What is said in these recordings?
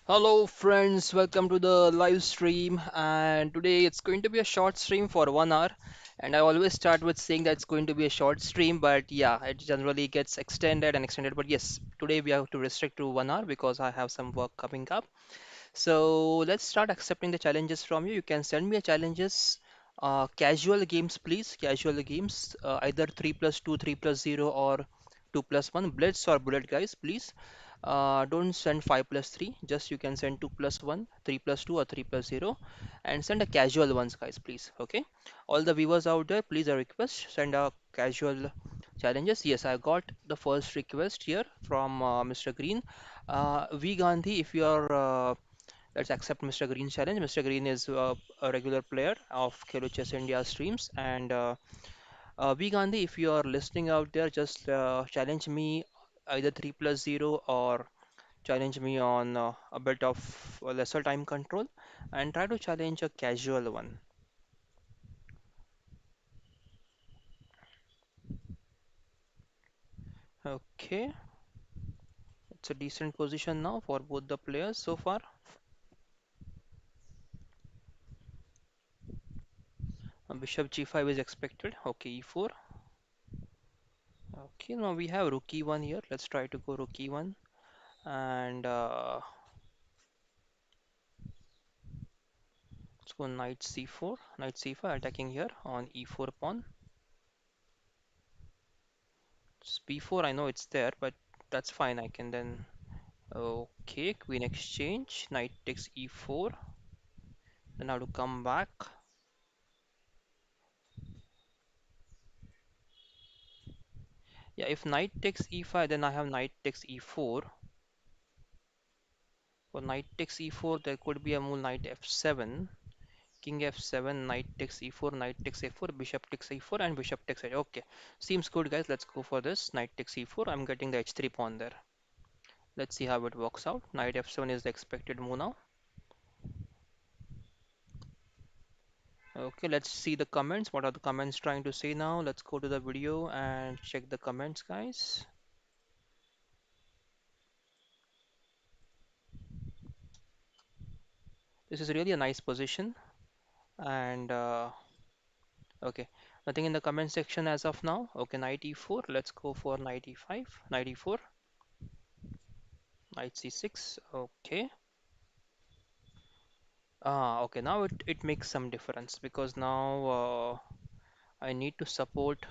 Hello friends, welcome to the live stream, and today it's going to be a short stream for 1 hour. And I always start with saying that it's going to be a short stream, but yeah, it generally gets extended and extended. But yes, today we have to restrict to 1 hour because I have some work coming up. So let's start accepting the challenges from you. You can send me a challenges, casual games, please. Casual games, either 3 plus 2, 3 plus 0, or 2 plus 1. Blitz or bullet, guys, please. Don't send 5 plus 3. Just you can send 2 plus 1, 3 plus 2, or 3 plus 0. And send a casual ones, guys, please. Okay. All the viewers out there, please a request. Send a casual challenges. Yes, I got the first request here from Mr. Green. V Gandhi, if you are let's accept Mr. Green's challenge. Mr. Green is a regular player of Khelo Chess India streams. And V Gandhi, if you are listening out there, just challenge me either 3 plus 0 or challenge me on a bit of lesser time control and try to challenge a casual one. Okay, it's a decent position now for both the players so far. Bishop g5 is expected. Okay, e4. Okay, now we have rook e1 here. Let's try to go rook e1 and let's go knight c4, knight c5, attacking here on e4 pawn. b4, I know it's there, but that's fine. I can then. Okay, queen exchange, knight takes e4. Then I have to come back. Yeah, if knight takes e5, then I have knight takes e4. For knight takes e4, there could be a move knight f7, king f7, knight takes e4, knight takes a4, bishop takes e4, and bishop takes h. Okay, seems good, guys. Let's go for this. Knight takes e4. I'm getting the h3 pawn there. Let's see how it works out. Knight f7 is the expected move now. Okay, let's see the comments. What are the comments trying to say now? Let's go to the video and check the comments, guys. This is really a nice position. And okay, nothing in the comment section as of now. Okay, knight e4. Let's go for knight e5, knight e4, knight c6. Okay. Okay, now it makes some difference because now I need to support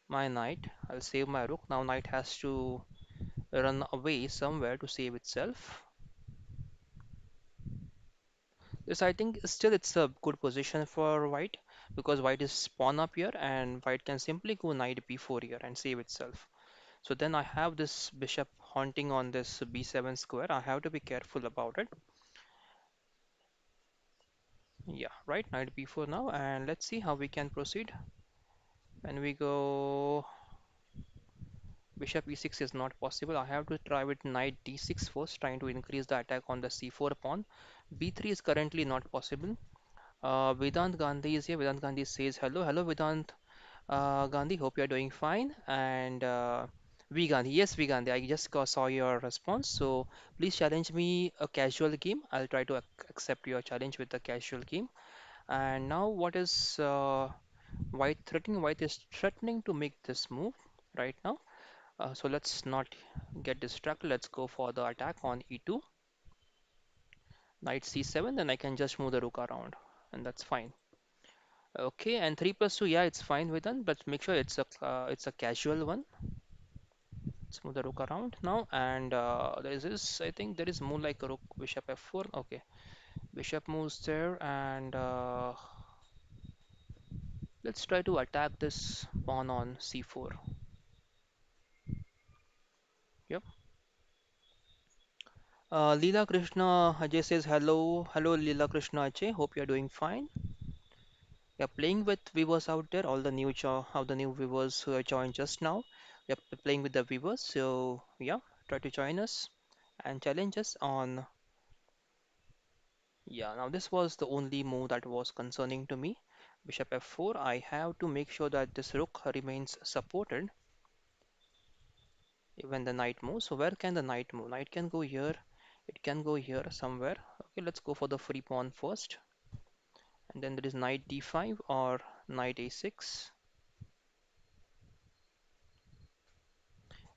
my knight. I'll save my rook. Now knight has to run away somewhere to save itself. Yes, I think still it's a good position for white because white is pawn up here and white can simply go knight b4 here and save itself. So then I have this bishop haunting on this b7 square. I have to be careful about it. Yeah, right, knight b4 now, and let's see how we can proceed. When we go bishop e6 is not possible. I have to try with knight d6 first, trying to increase the attack on the c4 pawn. b3 is currently not possible. Vedant Gandhi is here. Vedant Gandhi says hello. Hello, Vedant. Gandhi, hope you're doing fine. And V Gandhi, yes, V Gandhi, I just saw your response. So please challenge me a casual game. I'll try to accept your challenge with the casual game. And now, what is White threatening? White is threatening to make this move right now. So let's not get distracted. Let's go for the attack on e2, knight c7. Then I can just move the rook around, and that's fine. Okay, and 3 plus 2, yeah, it's fine with that, but make sure it's a casual one. Let's move the rook around now, and there is this. I think there is more like a rook bishop f4. Okay, bishop moves there, and let's try to attack this pawn on c4. Yep. Leela Krishna Ajay says hello. Hello, Leela Krishna Ajay. Hope you're doing fine. Yeah, playing with viewers out there, all the new viewers who have joined just now. Yep, playing with the viewers. So yeah, try to join us and challenge us on. Yeah, now this was the only move that was concerning to me. Bishop f4. I have to make sure that this rook remains supported when the knight moves. So where can the knight move? Knight can go here. It can go here somewhere. Okay, let's go for the free pawn first. And then there is knight d5 or knight a6.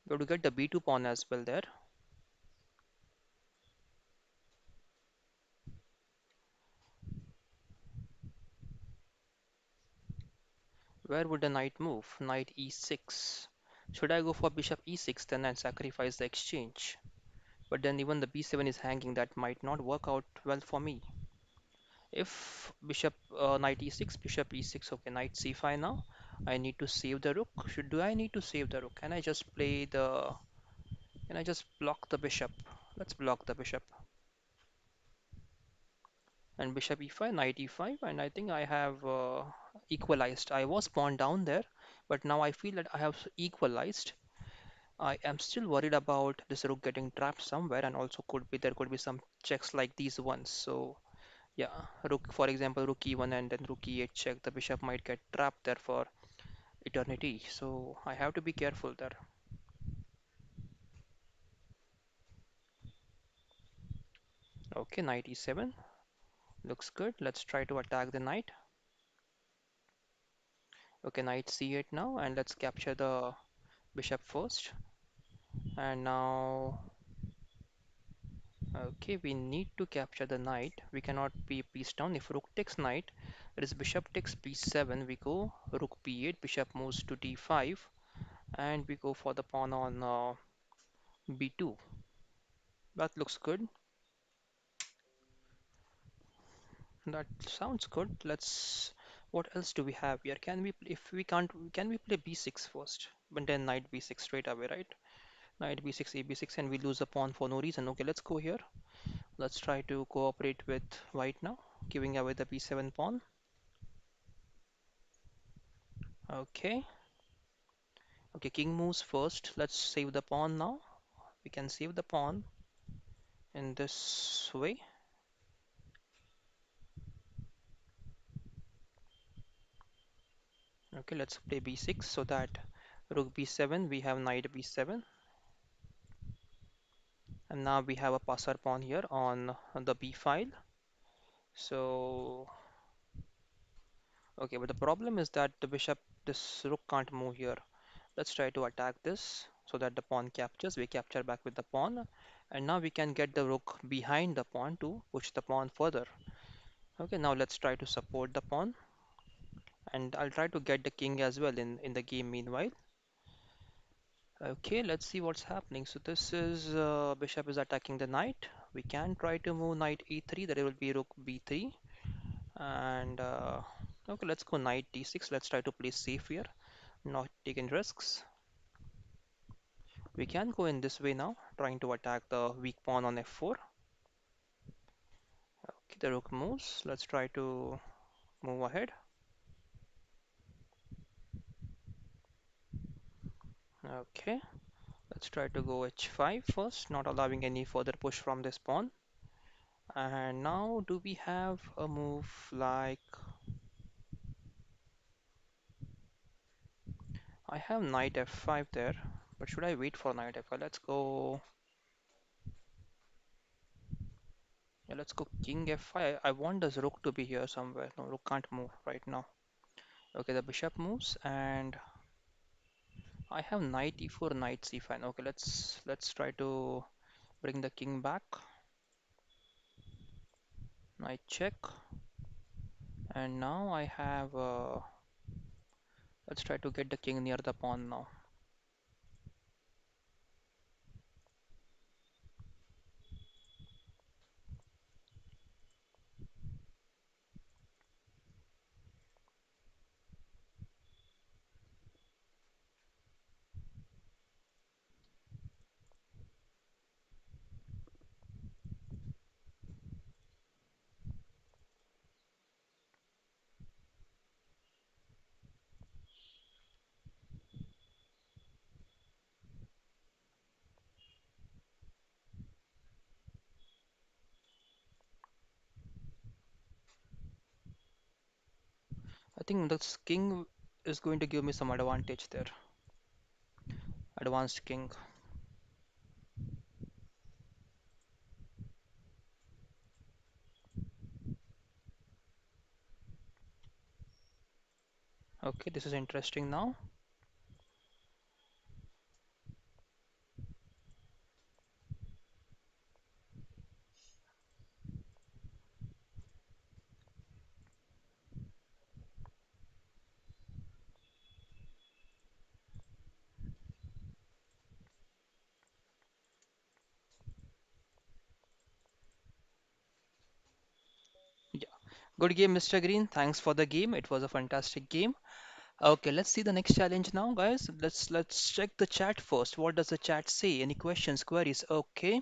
We have to get the b2 pawn as well there. Where would the knight move? Knight e6. Should I go for bishop e6 then and sacrifice the exchange? But then even the b7 is hanging, that might not work out well for me. If knight e6, bishop e6, okay, knight c5 now. I need to save the rook. Do I need to save the rook? Can I just block the bishop? Let's block the bishop. And bishop e5, knight e5, and I think I have equalized. I was pawn down there, but now I feel that I have equalized. I am still worried about this rook getting trapped somewhere, and also there could be some checks like these ones. So yeah, rook, for example, rook e1 and then rook e8 check. The bishop might get trapped there for eternity. So I have to be careful there. Okay, knight e7 looks good. Let's try to attack the knight. Okay, knight c8 now, and let's capture the bishop first. And now, okay, we need to capture the knight. We cannot be piece down. If rook takes knight, that is bishop takes b7. We go rook b8, bishop moves to d5, and we go for the pawn on b2. That looks good. That sounds good. Let's. What else do we have here? If we can't, can we play b6 first? But then knight b6 straight away, right? Knight b6, a b6, and we lose a pawn for no reason. Okay, let's go here. Let's try to cooperate with white now, giving away the b7 pawn. Okay. Okay, king moves first. Let's save the pawn now. We can save the pawn in this way. Okay, let's play b6 so that rook b7, we have knight b7. And now we have a passer pawn here on the b file. So, okay, but the problem is that this rook can't move here. Let's try to attack this so that the pawn captures. We capture back with the pawn. And now we can get the rook behind the pawn to push the pawn further. Okay, now let's try to support the pawn. And I'll try to get the king as well in the game meanwhile. Okay, let's see what's happening. So this is bishop is attacking the knight. We can try to move knight e3. There will be rook b3. And okay, let's go knight d6. Let's try to play safe here, not taking risks. We can go in this way now, trying to attack the weak pawn on f4. Okay, the rook moves. Let's try to move ahead. Okay, let's try to go h5 first, not allowing any further push from this pawn. And now, do we have a move like I have knight f5 there, but should I wait for knight f5? Let's go. Yeah, let's go king f5. I want this rook to be here somewhere. No, rook can't move right now. Okay, the bishop moves, and I have knight e4, knight c5. Okay, let's try to bring the king back. Knight check, and now I have. Let's try to get the king near the pawn now. I think this king is going to give me some advantage there. Advanced king. Okay, this is interesting now. Yeah. Good game, Mr. Green. Thanks for the game. It was a fantastic game. Okay, let's see the next challenge now, guys. Let's check the chat first. What does the chat say? Any questions, queries? Okay.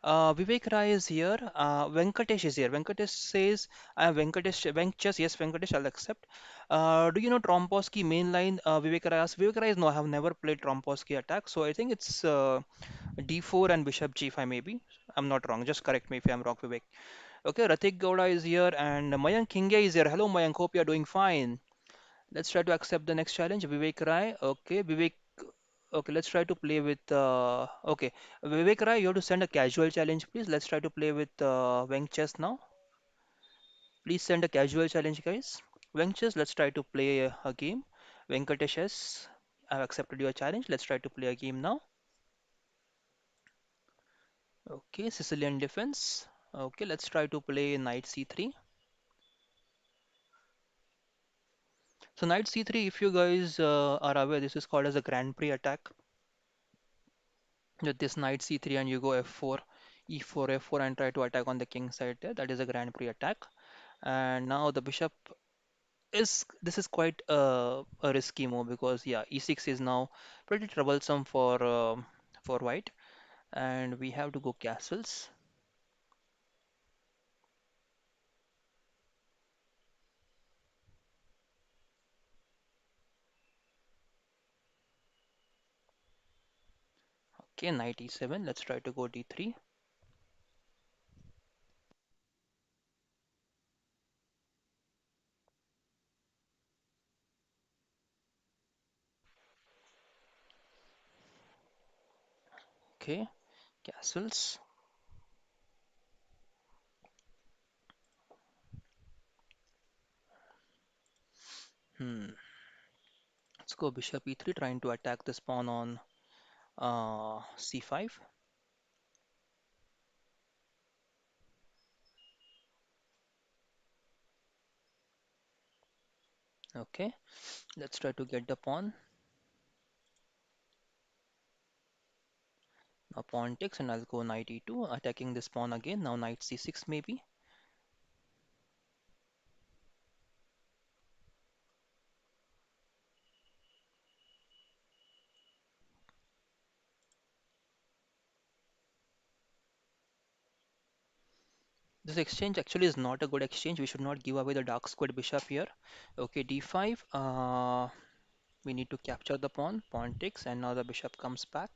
Vivek Rai is here. Venkatesh is here. Venkatesh says, "I am Venkatesh. Venkatesh, yes, Venkatesh, I'll accept." Do you know Tromposky mainline? Vivek Rai asks. Vivek Rai is no, I have never played Tromposky attack, so I think it's D4 and Bishop G5 maybe. I'm not wrong. Just correct me if I'm wrong, Vivek. Okay, Ratik Gowda is here and Mayank Kinge is here. Hello, Mayank. Hope you're doing fine. Let's try to accept the next challenge. Vivek Rai. Okay, Vivek. Okay, let's try to play with. Okay, Vivek Rai, you have to send a casual challenge, please. Let's try to play with Weng Chess now. Please send a casual challenge, guys. Weng Chess, let's try to play a game. Venkatesh S, I've accepted your challenge. Let's try to play a game now. Okay, Sicilian defense. Okay, let's try to play knight c3. So knight c3, if you guys are aware, this is called as a Grand Prix attack. With this knight c3 and you go f4, e4, f4 and try to attack on the king side there. That is a Grand Prix attack. And now the bishop is, this is quite a risky move because yeah, e6 is now pretty troublesome for white. And we have to go castles. Okay, knight e7. Let's try to go d3. Okay, castles. Hmm. Let's go bishop e3, trying to attack this pawn on c5. Okay, let's try to get the pawn. Now pawn takes and I'll go knight e2, attacking this pawn again. Now knight c6 maybe. This exchange actually is not a good exchange. We should not give away the dark squared bishop here. Okay, d5. We need to capture the pawn. Pawn takes and now the bishop comes back.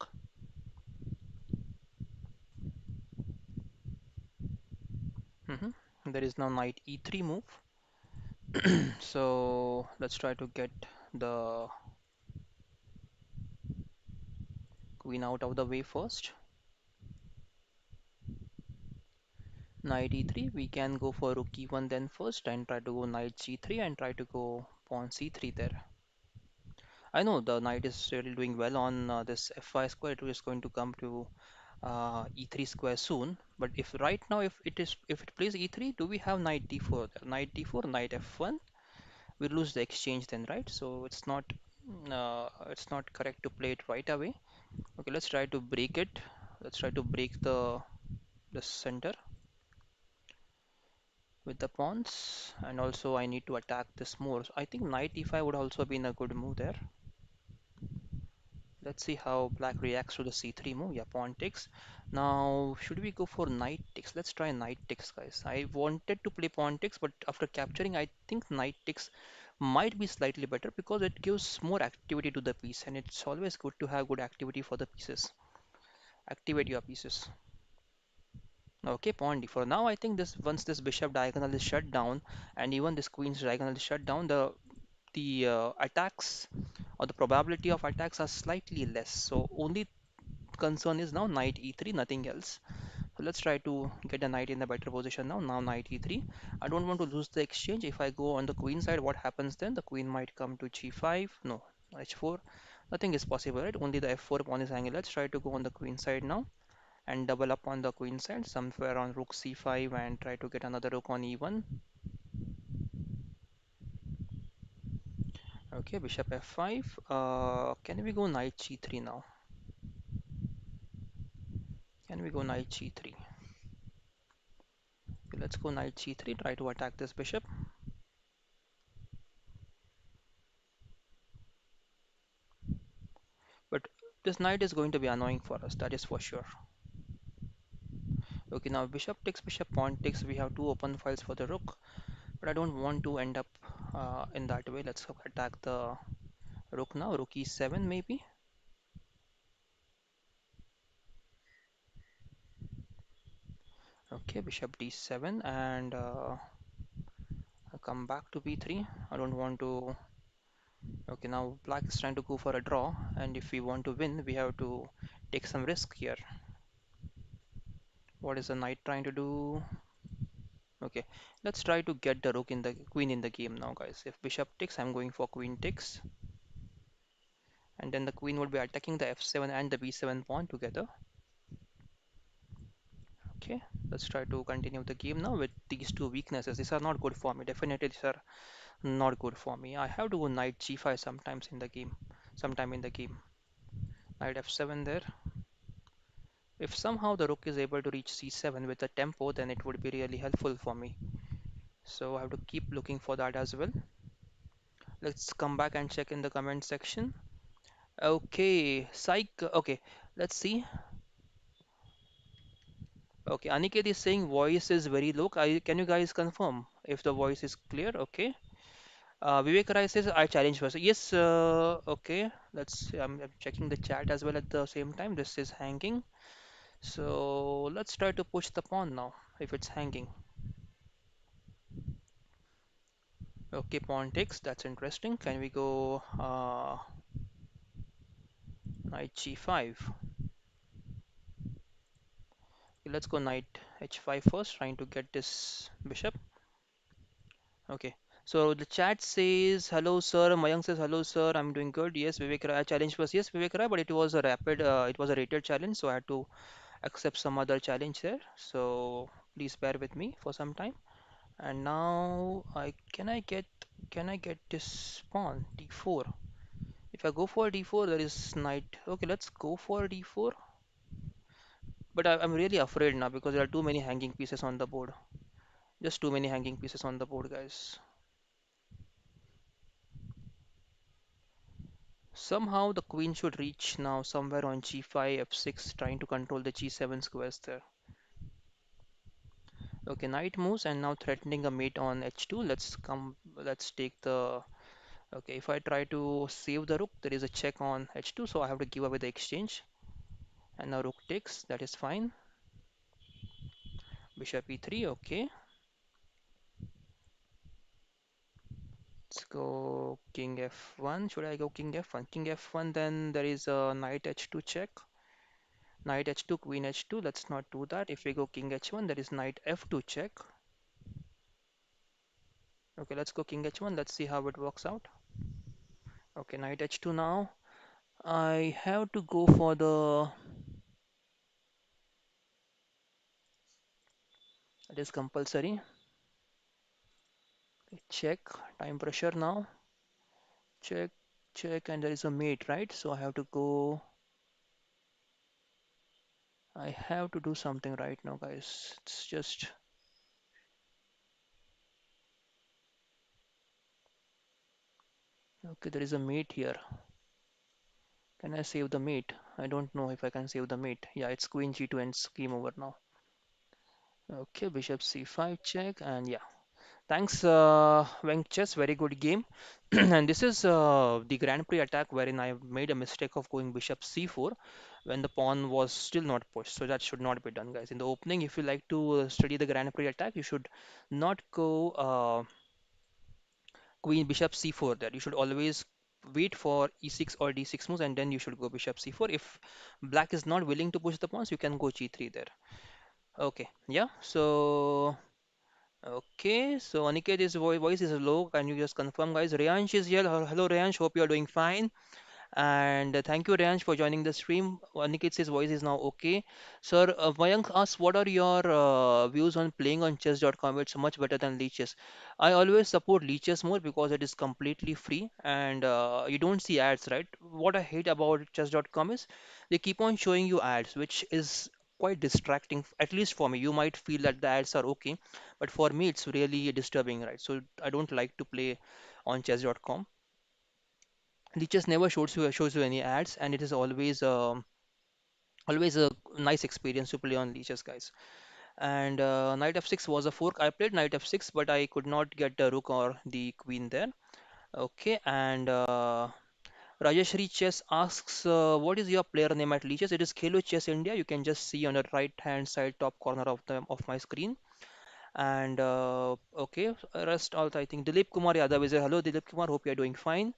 Mhm. There is now knight e3 move. So let's try to get the queen out of the way first. Knight e3, we can go for rook e1 then first and try to go knight g3 and try to go pawn c3 there. I know the knight is really doing well on this f5 square. It is going to come to e3 square soon. But if right now if it plays e3, do we have knight d4 there? Knight d4, knight f1. We lose the exchange then, right? So it's not correct to play it right away. Okay, let's try to break it. Let's try to break the center with the pawns, and also I need to attack this more. So I think knight e5 would also be a good move there. Let's see how black reacts to the c3 move. Yeah, pawn takes. Now, should we go for knight takes? Let's try knight takes, guys. I wanted to play pawn takes, but after capturing, I think knight takes might be slightly better because it gives more activity to the piece, and it's always good to have good activity for the pieces. Activate your pieces. Okay, pawn d4. Now I think this once this bishop diagonal is shut down, and even this queen's diagonal is shut down, the the attacks or the probability of attacks are slightly less. So only concern is now knight e3, nothing else. So let's try to get a knight in a better position now. Now knight e3. I don't want to lose the exchange. If I go on the queen side, what happens then? The queen might come to g5. No, h4. Nothing is possible, right? Only the f4 pawn is hanging. Let's try to go on the queen side now and double up on the queen side, somewhere on rook c5 and try to get another rook on e1. Okay, bishop f5. Can we go knight g3 now? Can we go knight g3? Okay, let's go knight g3, try to attack this bishop. But this knight is going to be annoying for us, that is for sure. Okay, now bishop takes, bishop pawn takes. We have two open files for the rook, but I don't want to end up in that way. Let's attack the rook now. Rook e7 maybe. Okay, bishop d7 and I'll come back to b3. I don't want to. Okay, now black is trying to go for a draw, and if we want to win, we have to take some risk here. What is the knight trying to do? Okay, let's try to get the rook in the queen in the game now, guys. If bishop takes, I'm going for queen takes, and then the queen would be attacking the f7 and the b7 pawn together. Okay, let's try to continue the game now with these two weaknesses. These are not good for me. Definitely, these are not good for me. I have to go knight g5 sometimes in the game, sometime in the game. Knight f7 there. If somehow the rook is able to reach c7 with a tempo, then it would be really helpful for me. So I have to keep looking for that as well. Let's come back and check in the comment section. Okay, psych. Okay, let's see. Okay, Aniket is saying voice is very low. Can you guys confirm if the voice is clear? Okay. Vivek Rai says I challenge first. Yes. Okay. Let's see. I'm checking the chat as well at the same time. This is hanging. So let's try to push the pawn now if it's hanging. Okay, pawn takes. That's interesting. Can we go knight g5? Okay, let's go knight h5 first, trying to get this bishop. Okay. So the chat says hello sir. Mayank says hello sir. I'm doing good. Yes, Vivek Rai challenge was yes Vivek Rai, but it was a rapid. It was a rated challenge, so I had to accept some other challenge there. So please bear with me for some time. And now I can I get this pawn d4? If I go for d4, there is knight. Okay, let's go for d4. But I'm really afraid now because there are too many hanging pieces on the board. Just too many hanging pieces on the board, guys. Somehow the queen should reach now somewhere on g5, f6, trying to control the g7 squares there. Okay, knight moves and now threatening a mate on h2. Let's take the. Okay, if I try to save the rook, there is a check on h2, so I have to give away the exchange. And now rook takes, that is fine. Bishop e3, okay. Let's go king f1. Should I go king f1? King f1, then there is a knight h2 check. Knight h2, queen h2. Let's not do that. If we go king h1, there is knight f2 check. Okay, let's go king h1. Let's see how it works out. Okay, knight h2 now. I have to go for the. It is compulsory. Check. Time pressure now. Check, check, and there is a mate, right? So I have to go. I have to do something right now, guys. It's just. Okay, there is a mate here. Can I save the mate? I don't know if I can save the mate. Yeah, it's queen g2 and it's game over now. Okay, bishop c5 check, and yeah. Thanks, Venkas. Very good game. And this is the Grand Prix attack wherein I made a mistake of going bishop c4 when the pawn was still not pushed. So that should not be done, guys. In the opening, if you like to study the Grand Prix attack, you should not go queen bishop c4 there. You should always wait for e6 or d6 moves and then you should go bishop c4. If black is not willing to push the pawns, you can go g3 there. Okay, yeah. So okay, so Aniket's voice is low. Can you just confirm, guys? Riyansh is here. Hello, Riyansh. Hope you are doing fine. And thank you, Ranj, for joining the stream. Aniket says voice is now okay. Sir, Mayank asks, what are your views on playing on chess.com? It's much better than leeches. I always support leeches more because it is completely free and you don't see ads, right? What I hate about chess.com is they keep on showing you ads, which is quite distracting, at least for me. You might feel that the ads are okay, but for me, it's really disturbing, right? So I don't like to play on chess.com. Leeches never shows you any ads, and it is always a nice experience to play on leeches, guys. And knight f6 was a fork. I played knight f6, but I could not get the rook or the queen there. Okay, and Rajeshri Chess asks, what is your player name at leeches? It is Khelo Chess India. You can just see on the right hand side top corner of my screen. And okay, rest all I think Dilip Kumar Yadav is here. Hello, Dilip Kumar. Hope you are doing fine.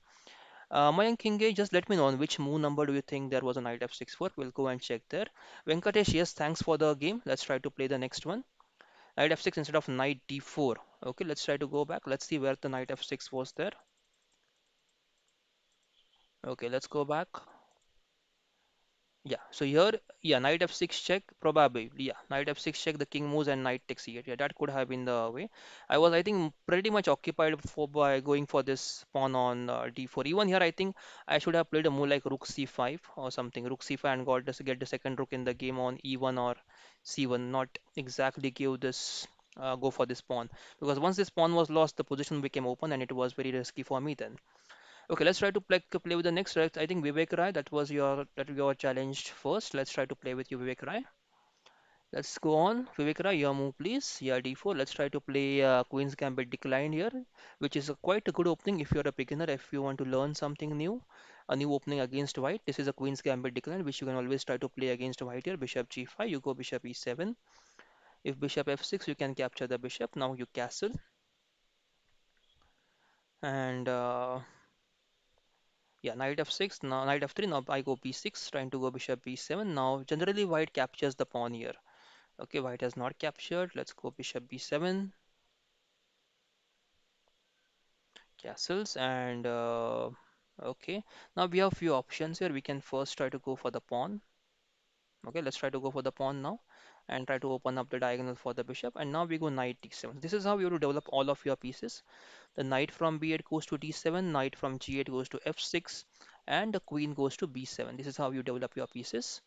Mayank Kinge, just let me know on which move number do you think there was a knight f6 for? We'll go and check there. Venkatesh, yes, thanks for the game. Let's try to play the next one. Knight f6 instead of knight d4. Okay, let's try to go back. Let's see where the knight f6 was there. Okay, let's go back. Yeah, so here, yeah, knight f6 check, probably, yeah, knight f6 check, the king moves and knight takes e8. Yeah, that could have been the way. I was, I think, pretty much occupied for by going for this pawn on d4. Even here, I think I should have played a move like rook c5 or something, rook c5 and got this, get the second rook in the game on e1 or c1, not exactly give this, go for this pawn. Because once this pawn was lost, the position became open and it was very risky for me then. Okay, let's try to play with the next. Right? I think Vivek Rai, that you were challenged first. Let's try to play with you, Vivek Rai. Let's go on. Vivek Rai, your move, please. Yeah, d4. Let's try to play Queen's Gambit Decline here, which is quite a good opening if you're a beginner, if you want to learn something new. A new opening against white. This is a Queen's Gambit Decline, which you can always try to play against white here. Bishop g5, you go bishop e7. If bishop f6, you can capture the bishop. Now you castle. And yeah, knight f6, now knight f3, now I go b6, trying to go bishop b7. Now, generally, white captures the pawn here. Okay, white has not captured. Let's go bishop b7, castles, and okay. Now we have few options here. We can first try to go for the pawn. Okay, let's try to go for the pawn now and try to open up the diagonal for the bishop. And now we go knight d7. This is how you have to develop all of your pieces. The knight from b8 goes to d7, knight from g8 goes to f6, and the queen goes to b7. This is how you develop your pieces.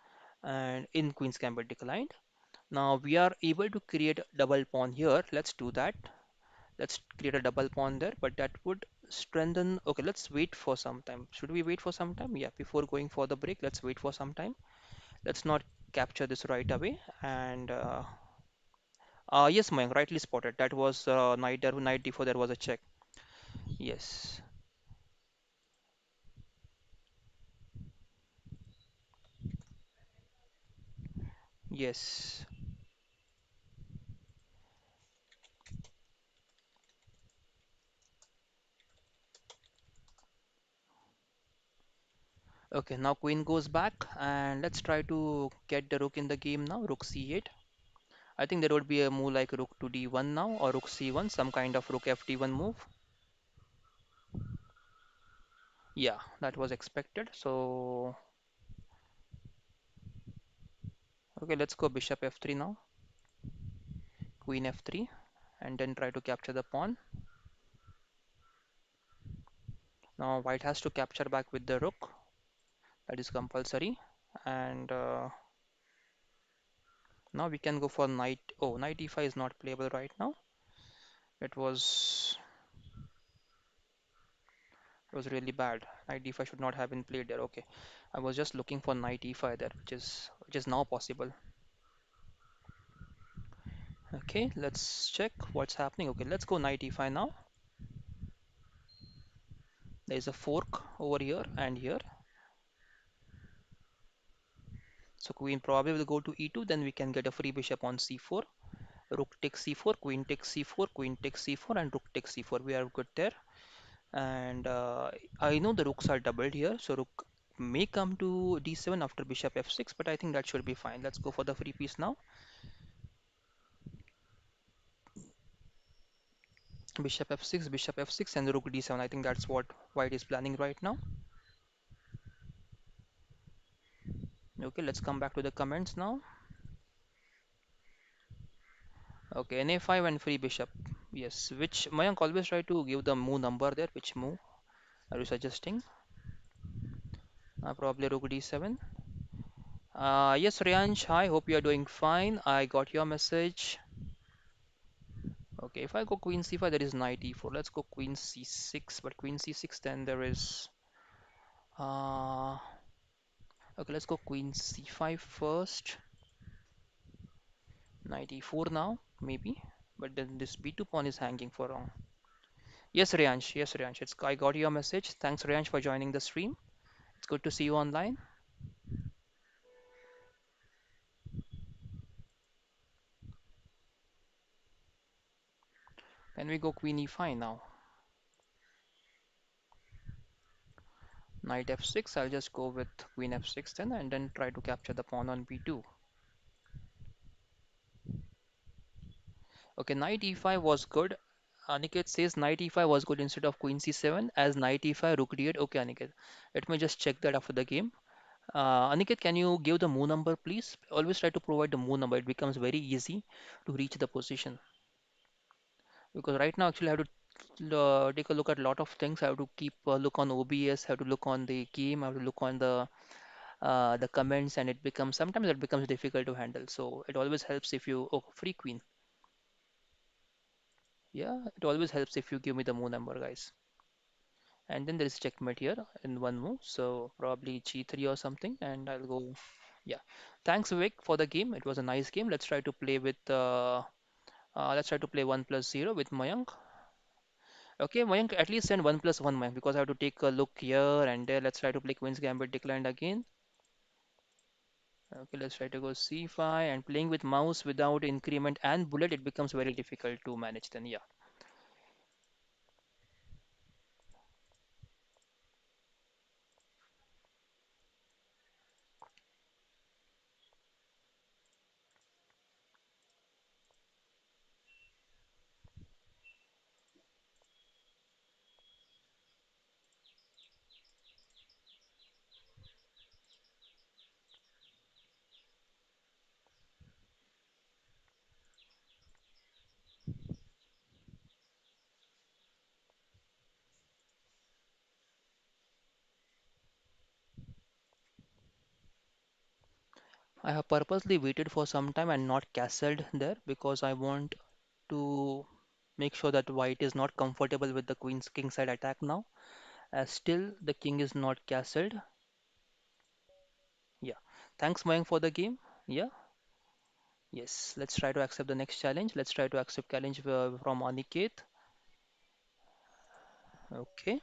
And in Queen's Gambit declined. Now we are able to create a double pawn here. Let's do that. Let's create a double pawn there, but that would strengthen. Okay, let's wait for some time. Should we wait for some time? Yeah, before going for the break, let's wait for some time. Let's not capture this right away. And yes, Mayank, rightly spotted. That was knight there, knight d4. There was a check. Yes. Yes. Okay, now queen goes back and let's try to get the rook in the game now. Rook c8. I think there would be a move like rook to d1 now or rook c1, some kind of rook fd1 move. Yeah, that was expected. So, okay, let's go bishop f3 now. Queen f3 and then try to capture the pawn. Now white has to capture back with the rook. That is compulsory. And now we can go for knight. Oh, knight e5 is not playable right now. It was really bad. Knight d5 should not have been played there. Okay, I was just looking for knight e5 there, which is now possible. Okay, let's check what's happening. Okay, let's go knight e5 now. There is a fork over here and here. So queen probably will go to e2. Then we can get a free bishop on c4. Rook takes c4, queen takes c4, queen takes c4, and rook takes c4. We are good there. And I know the rooks are doubled here, so rook may come to d7 after bishop f6, but I think that should be fine. Let's go for the free piece now. Bishop f6, and rook d7. I think that's what white is planning right now. Okay, let's come back to the comments now. Okay, na5 and free bishop. Yes, which Mayank always try to give the move number there. Which move are you suggesting? Probably rook d7. Yes, Ryansh, hi, hope you are doing fine. I got your message. Okay, if I go queen c5, there is knight e4. Let's go queen c6, but queen c6, then there is. Uh, okay, let's go queen c5 first. Knight e4 now, maybe. But then this b2 pawn is hanging for wrong. Yes, Ryansh. Yes, Ryansh. I got your message. Thanks, Ryansh, for joining the stream. It's good to see you online. Can we go queen e5 now? Knight f6. I'll just go with queen f6 then, and then try to capture the pawn on b2. Okay, knight e5 was good. Aniket says knight e5 was good instead of queen c7 as knight e5 rook d8. Okay, Aniket. Let me just check that after the game. Aniket, can you give the move number, please? Always try to provide the move number. It becomes very easy to reach the position. Because right now, actually, I have to take a look at a lot of things. I have to keep a look on OBS, have to look on the game, I have to look on the comments, and it becomes sometimes it becomes difficult to handle. So it always helps if you free queen. Yeah, it always helps if you give me the move number, guys. And then there is checkmate here in one move, so probably g3 or something, and I'll go. Yeah, thanks Vivek for the game. It was a nice game. Let's try to play with let's try to play 1+0 with Mayank. Okay, Mayank, at least send 1+1, Mayank, because I have to take a look here and there. Let's try to play Queen's Gambit declined again. Okay, let's try to go c5, and playing with mouse without increment and bullet, it becomes very difficult to manage then. Yeah. I have purposely waited for some time and not castled there because I want to make sure that white is not comfortable with the queen's king side attack now, as still the king is not castled. Yeah. Thanks, Mayank, for the game. Yeah. Yes. Let's try to accept the next challenge. Let's try to accept challenge from Aniket. Okay.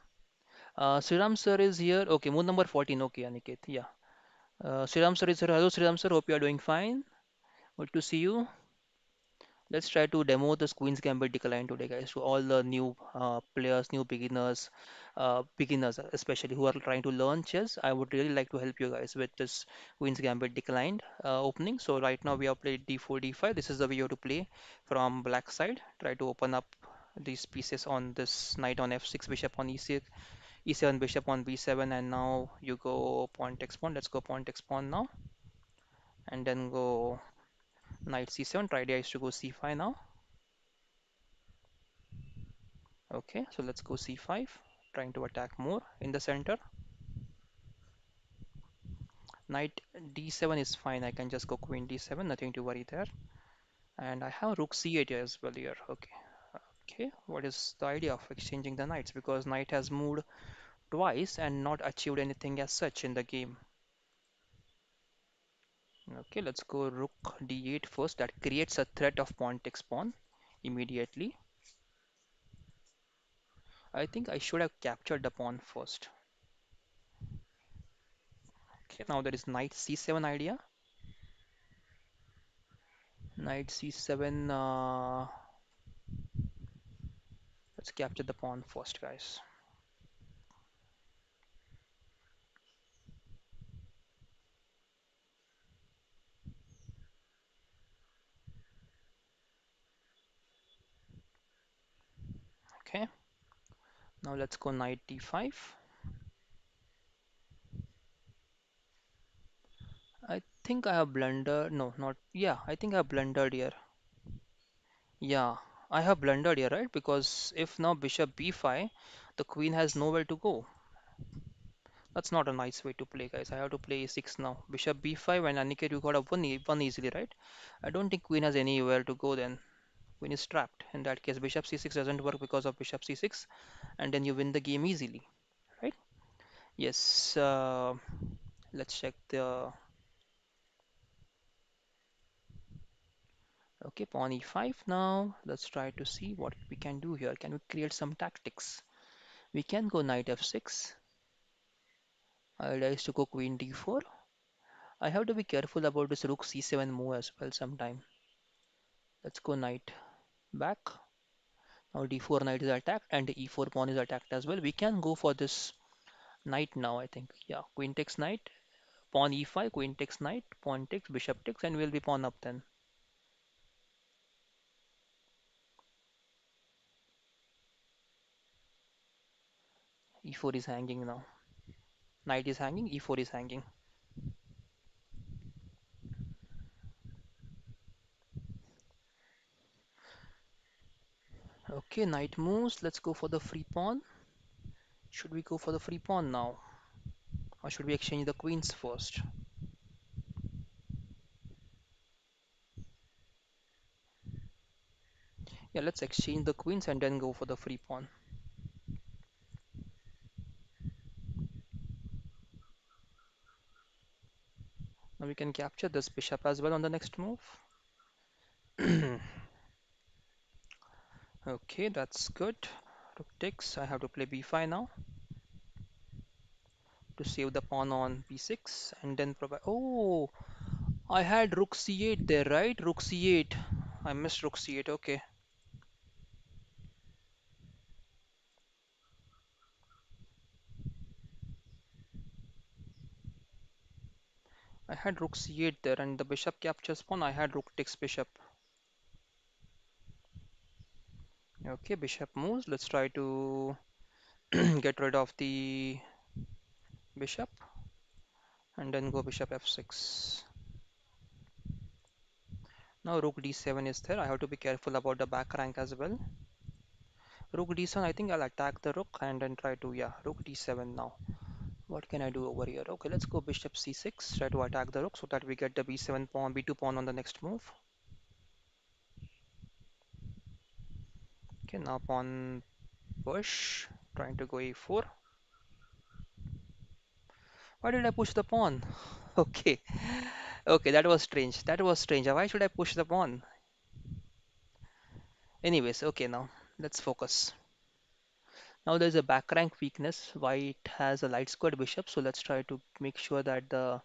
Sriram sir is here. Okay, moon number 14. Okay, Aniket. Yeah. Sriram sir is here. Hello, Sriram sir. Hope you are doing fine. Good to see you. Let's try to demo this Queen's Gambit decline today, guys, to all the new players, new beginners especially who are trying to learn chess. I would really like to help you guys with this Queen's Gambit declined opening. So right now we have played d4, d5. This is the way you have to play from black side. Try to open up these pieces on this knight on f6, bishop on e6, e7, bishop on b7, and now you go pawn takes pawn. Let's go pawn takes pawn now, and then go knight c7. Try idea is to go c5 now. Okay, so let's go c5, trying to attack more in the center. Knight d7 is fine. I can just go queen d7, nothing to worry there. And I have rook c8 as well here. Okay. Okay, what is the idea of exchanging the knights? Because knight has moved twice and not achieved anything as such in the game. Okay, let's go rook d8 first. That creates a threat of pawn takes pawn immediately. I think I should have captured the pawn first. Okay, now there is knight c7 idea. Knight c7. Let's capture the pawn first, guys. Okay, now let's go knight d5. I think I have blundered. No, not. Yeah, I think I have blundered here. Yeah, I have blundered here, right? Because if now bishop b5, the queen has nowhere to go. That's not a nice way to play, guys. I have to play a6 now. Bishop b5 and Aniket, you got a one easily, right? I don't think queen has anywhere to go then. Queen is trapped. In that case, bishop c6 doesn't work because of bishop c6, and then you win the game easily, right? Yes. Let's check the. Okay, pawn e5 now. Let's try to see what we can do here. Can we create some tactics? We can go knight f6. Idea is to go queen d4. I have to be careful about this rook c7 move as well sometime. Let's go knight back. Now d4 knight is attacked and the e4 pawn is attacked as well. We can go for this knight now, I think. Yeah, queen takes knight, pawn e5, queen takes knight, pawn takes, bishop takes, and we'll be pawn up then. E4 is hanging now. Knight is hanging, e4 is hanging. Okay, knight moves. Let's go for the free pawn. Should we go for the free pawn now? Or should we exchange the queens first? Yeah, let's exchange the queens and then go for the free pawn. Now we can capture this bishop as well on the next move. Okay, that's good. Rook takes. I have to play b5 now to save the pawn on b6 and then provide. Oh, I had rook c8 there, right? Rook c8. I missed rook c8. Okay, I had rook c8 there and the bishop captures pawn. I had rook takes bishop. Okay, bishop moves. Let's try to get rid of the bishop and then go bishop f6. Now rook d7 is there. I have to be careful about the back rank as well. Rook d7, I think I'll attack the rook and then try to, yeah, rook d7 now. What can I do over here? Okay, let's go bishop c6, try to attack the rook so that we get the b7 pawn, b2 pawn on the next move. Okay, now pawn push, trying to go e4. Why did I push the pawn? Okay, okay, that was strange. That was strange. Why should I push the pawn? Anyways, okay, now let's focus. Now there's a back rank weakness. White has a light squared bishop, so let's try to make sure that the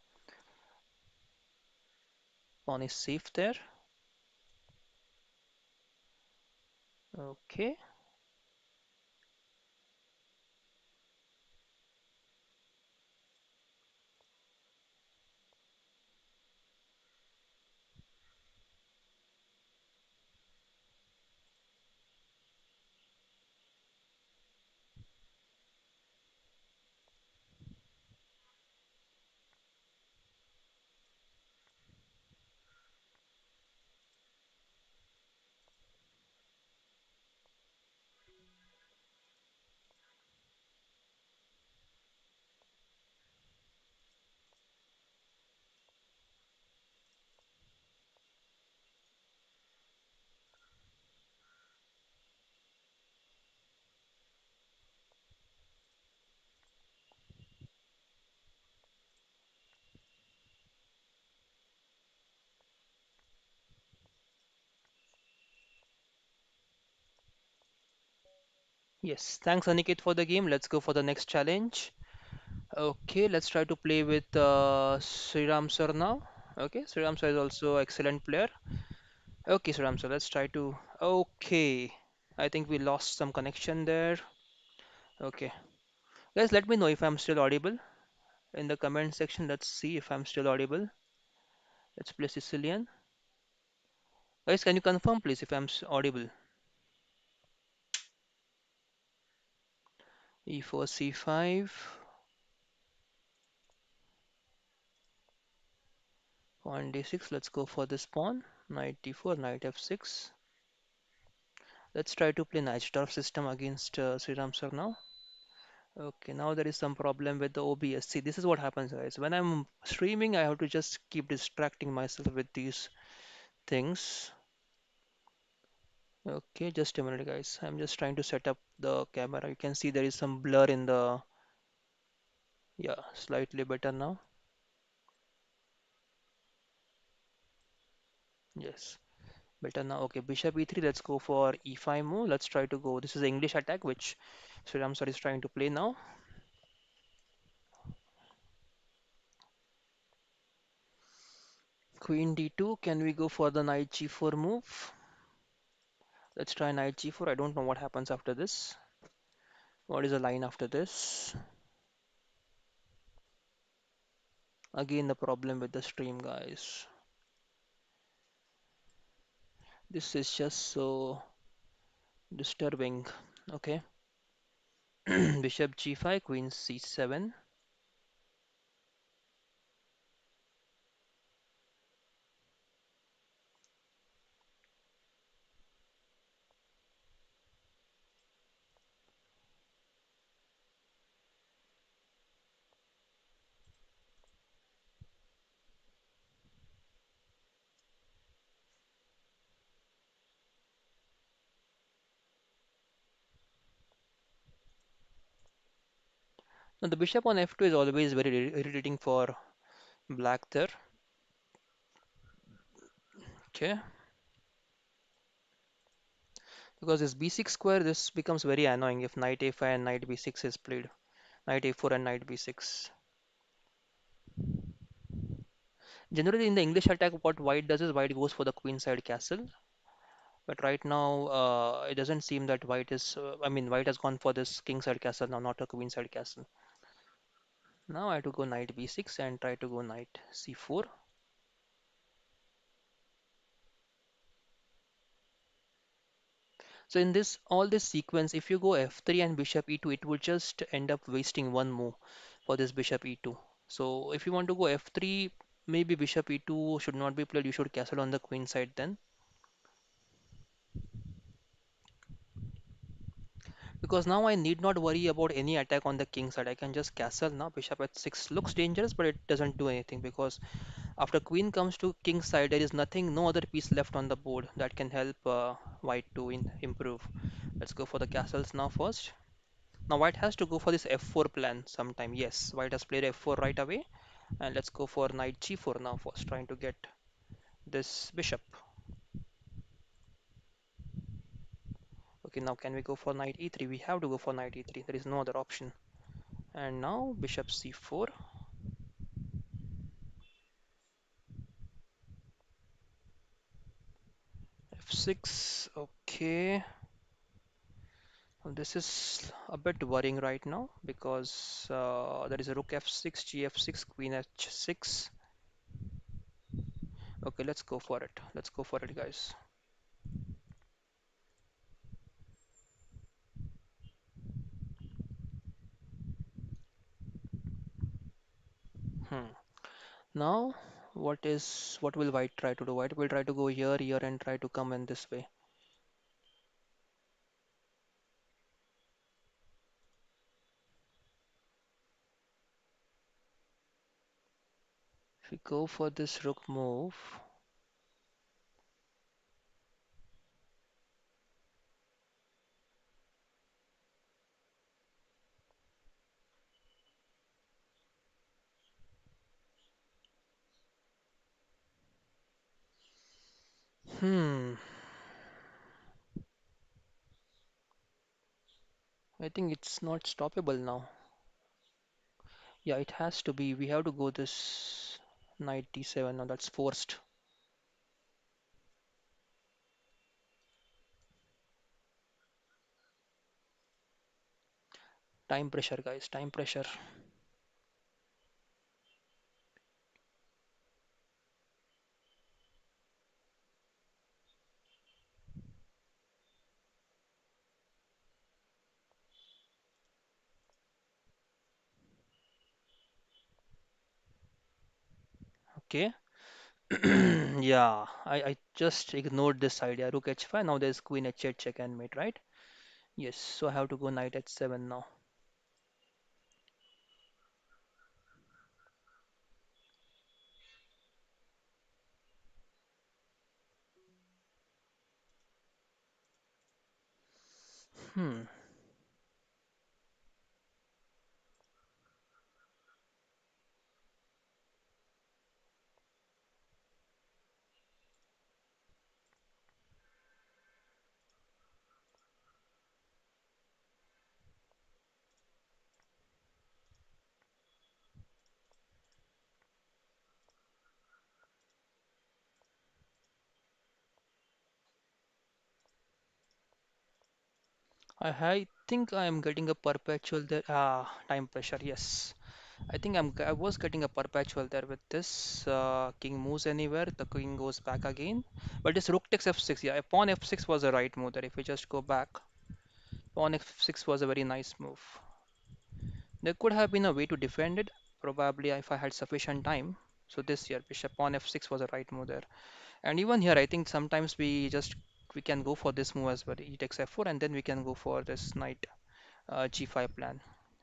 pawn is safe there. Okay. Yes, thanks Aniket for the game. Let's go for the next challenge. Okay, let's try to play with Sriram sir now. Okay, Sriram sir is also excellent player. Okay, Sriram sir, let's try to. Okay, I think we lost some connection there. Okay, guys, let me know if I'm still audible in the comment section. Let's see if I'm still audible. Let's play Sicilian. Guys, can you confirm please if I'm audible? e4, c5, pawn d6. Let's go for this pawn. Knight d4, knight f6. Let's try to play knight turf system against Sriram sir now. Okay, now there is some problem with the OBS. See, this is what happens, guys. When I'm streaming, I have to just keep distracting myself with these things. Okay, just a minute, guys. I'm just trying to set up the camera. You can see there is some blur in the, yeah, slightly better now. Yes, better now. Okay, bishop e3. Let's go for e5 move. Let's try to go. This is the English attack, which Sriram sir is trying to play now. Queen d2. Can we go for the knight g4 move? Let's try knight g4. I don't know what happens after this. What is the line after this? Again, the problem with the stream, guys. This is just so disturbing. Okay. Bishop g5, queen c7. Now, the bishop on f2 is always very irritating for black there. Okay. Because this b6 square, this becomes very annoying if knight a5 and knight b6 is played. Knight a4 and knight b6. Generally, in the English attack, what white does is white goes for the queenside castle. But right now, it doesn't seem that white is. I mean, white has gone for this kingside castle now, not a queenside castle. Now I have to go knight b6 and try to go knight c4. So in this all this sequence, if you go f3 and bishop e2, it will just end up wasting one move for this bishop e2. So if you want to go f3, maybe bishop e2 should not be played. You should castle on the queen side then. Because now I need not worry about any attack on the king side. I can just castle now. Bishop at 6 looks dangerous, but it doesn't do anything because after queen comes to king side, there is nothing, no other piece left on the board that can help white to improve. Let's go for the castles now first. Now white has to go for this f4 plan sometime. Yes, white has played f4 right away. And let's go for knight g4 now first, trying to get this bishop. Okay, now can we go for knight e3? We have to go for knight e3. There is no other option. And now bishop c4. f6. Okay. This is a bit worrying right now because there is a rook f6, gf6, queen h6. Okay, let's go for it. Let's go for it, guys. Hmm. Now, what will white try to do? White will try to go here, here, and try to come in this way. If we go for this rook move, hmm, I think it's not stoppable now. Yeah, it has to be. We have to go this knight d7. Now that's forced. Time pressure, guys. Time pressure. Okay. Yeah, I just ignored this idea. Rook h5. Now there's queen h8 check and mate, right? Yes. So I have to go knight h7 now. Hmm. I think I am getting a perpetual there. Ah, time pressure. Yes. I was getting a perpetual there with this. King moves anywhere, the king goes back again. But this rook takes f6. Yeah, pawn f6 was the right move there. If we just go back, pawn f6 was a very nice move. There could have been a way to defend it, probably if I had sufficient time. So this here, bishop pawn f6 was a right move there. And even here, I think sometimes we can go for this move as well. E takes f4, and then we can go for this knight g5 plan.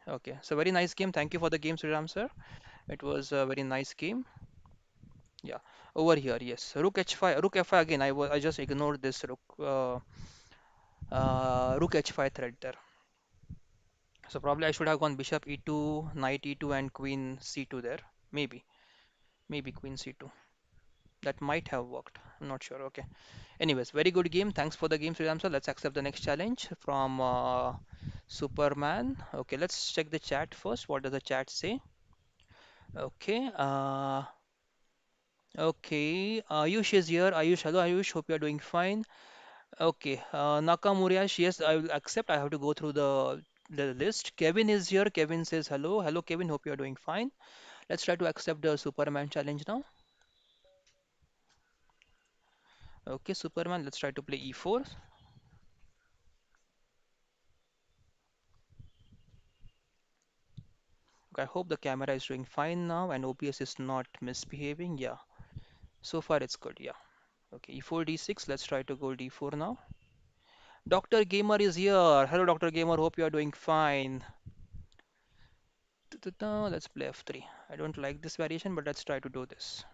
Okay, so very nice game. Thank you for the game, Sriram sir. It was a very nice game. Yeah, over here, yes. Rook h5, rook f5 again. I just ignored this rook h5 threat there. So probably I should have gone bishop e2, knight e2, and queen c2 there. Maybe, maybe queen c2. That might have worked. I'm not sure. Okay. Anyways, very good game. Thanks for the game, Sriram sir. Let's accept the next challenge from Superman. Okay, let's check the chat first. What does the chat say? Okay. Okay. Ayush is here. Ayush, hello Ayush. Hope you are doing fine. Okay, Nakamurash, yes, I will accept. I have to go through the list. Kevin is here. Kevin says hello. Hello, Kevin. Hope you are doing fine. Let's try to accept the Superman challenge now. Okay, Superman. Let's try to play E4. Okay, I hope the camera is doing fine now and OBS is not misbehaving. Yeah, so far it's good. Yeah. Okay, E4 D6. Let's try to go D4 now. Dr. Gamer is here. Hello, Dr. Gamer. Hope you are doing fine. Let's play F3. I don't like this variation, but let's try to do this.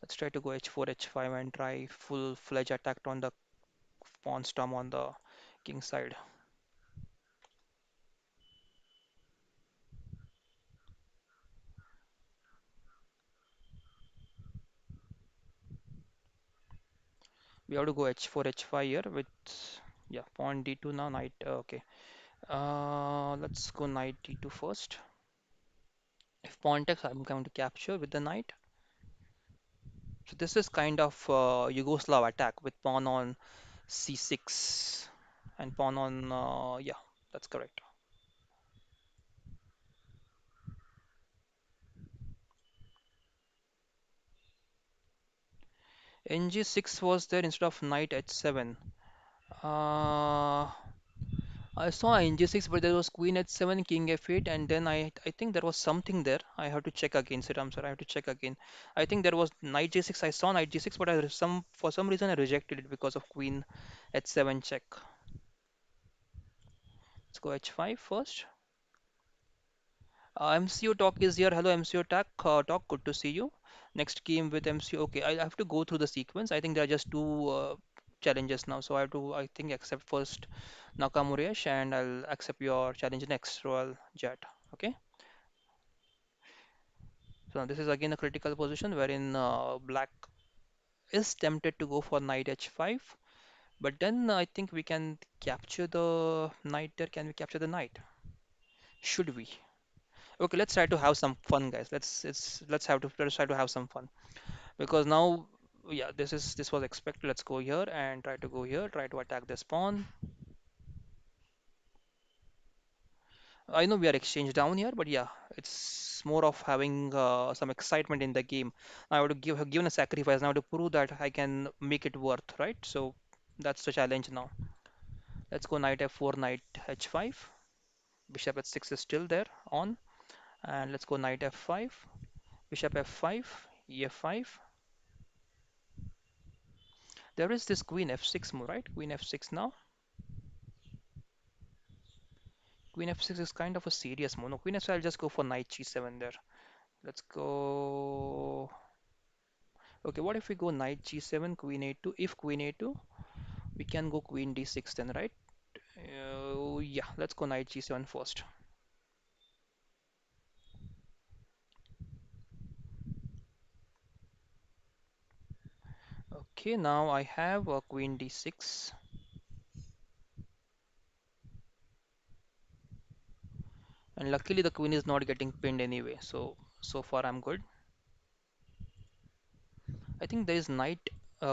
Let's try to go h4, h5 and try full-fledged attack on the pawn storm on the king side. We have to go h4, h5 here with, yeah, pawn d2 now, knight, okay. Let's go knight d2 first. If pawn takes, I'm going to capture with the knight. So this is kind of Yugoslav attack with pawn on c6 and pawn on, yeah, that's correct. Ng6 was there instead of knight h7. Uh, I saw NG6, but there was Queen H7, King F8, and then I think there was something there. I have to check again, Siram sir. I have to check again. I think there was Knight G6. I saw Knight G6, but for some reason I rejected it because of Queen H7 check. Let's go H5 first. MCO Talk is here. Hello, MCO Talk. Good to see you. Next game with MCO. Okay, I have to go through the sequence. I think there are just two challenges now, so I have to, I think, accept first Nakamuresh, and I'll accept your challenge next, Royal Jet. Okay. So this is again a critical position wherein black is tempted to go for knight h5, but then I think we can capture the knight there. Can we capture the knight? Should we? Okay, let's try to have some fun, guys. Let's try to have some fun because now, yeah, this was expected. Let's go here and try to go here. Try to attack this pawn. I know we are exchanged down here, but yeah, it's more of having some excitement in the game. I have to have given a sacrifice now to prove that I can make it worth, right? So that's the challenge now. Let's go knight f4, knight h5. Bishop h6 is still there on, and let's go knight f5. Bishop f5, e5. There is this queen f6 move, right? Queen f6 now. Queen f6 is kind of a serious move. No, queen f6, I'll just go for knight g7 there. Let's go. Okay, what if we go knight g7, queen a2? If queen a2, we can go queen d6 then, right? Yeah, let's go knight g7 first. Okay, now I have queen d6, and luckily the queen is not getting pinned anyway, so far I'm good. I think there is knight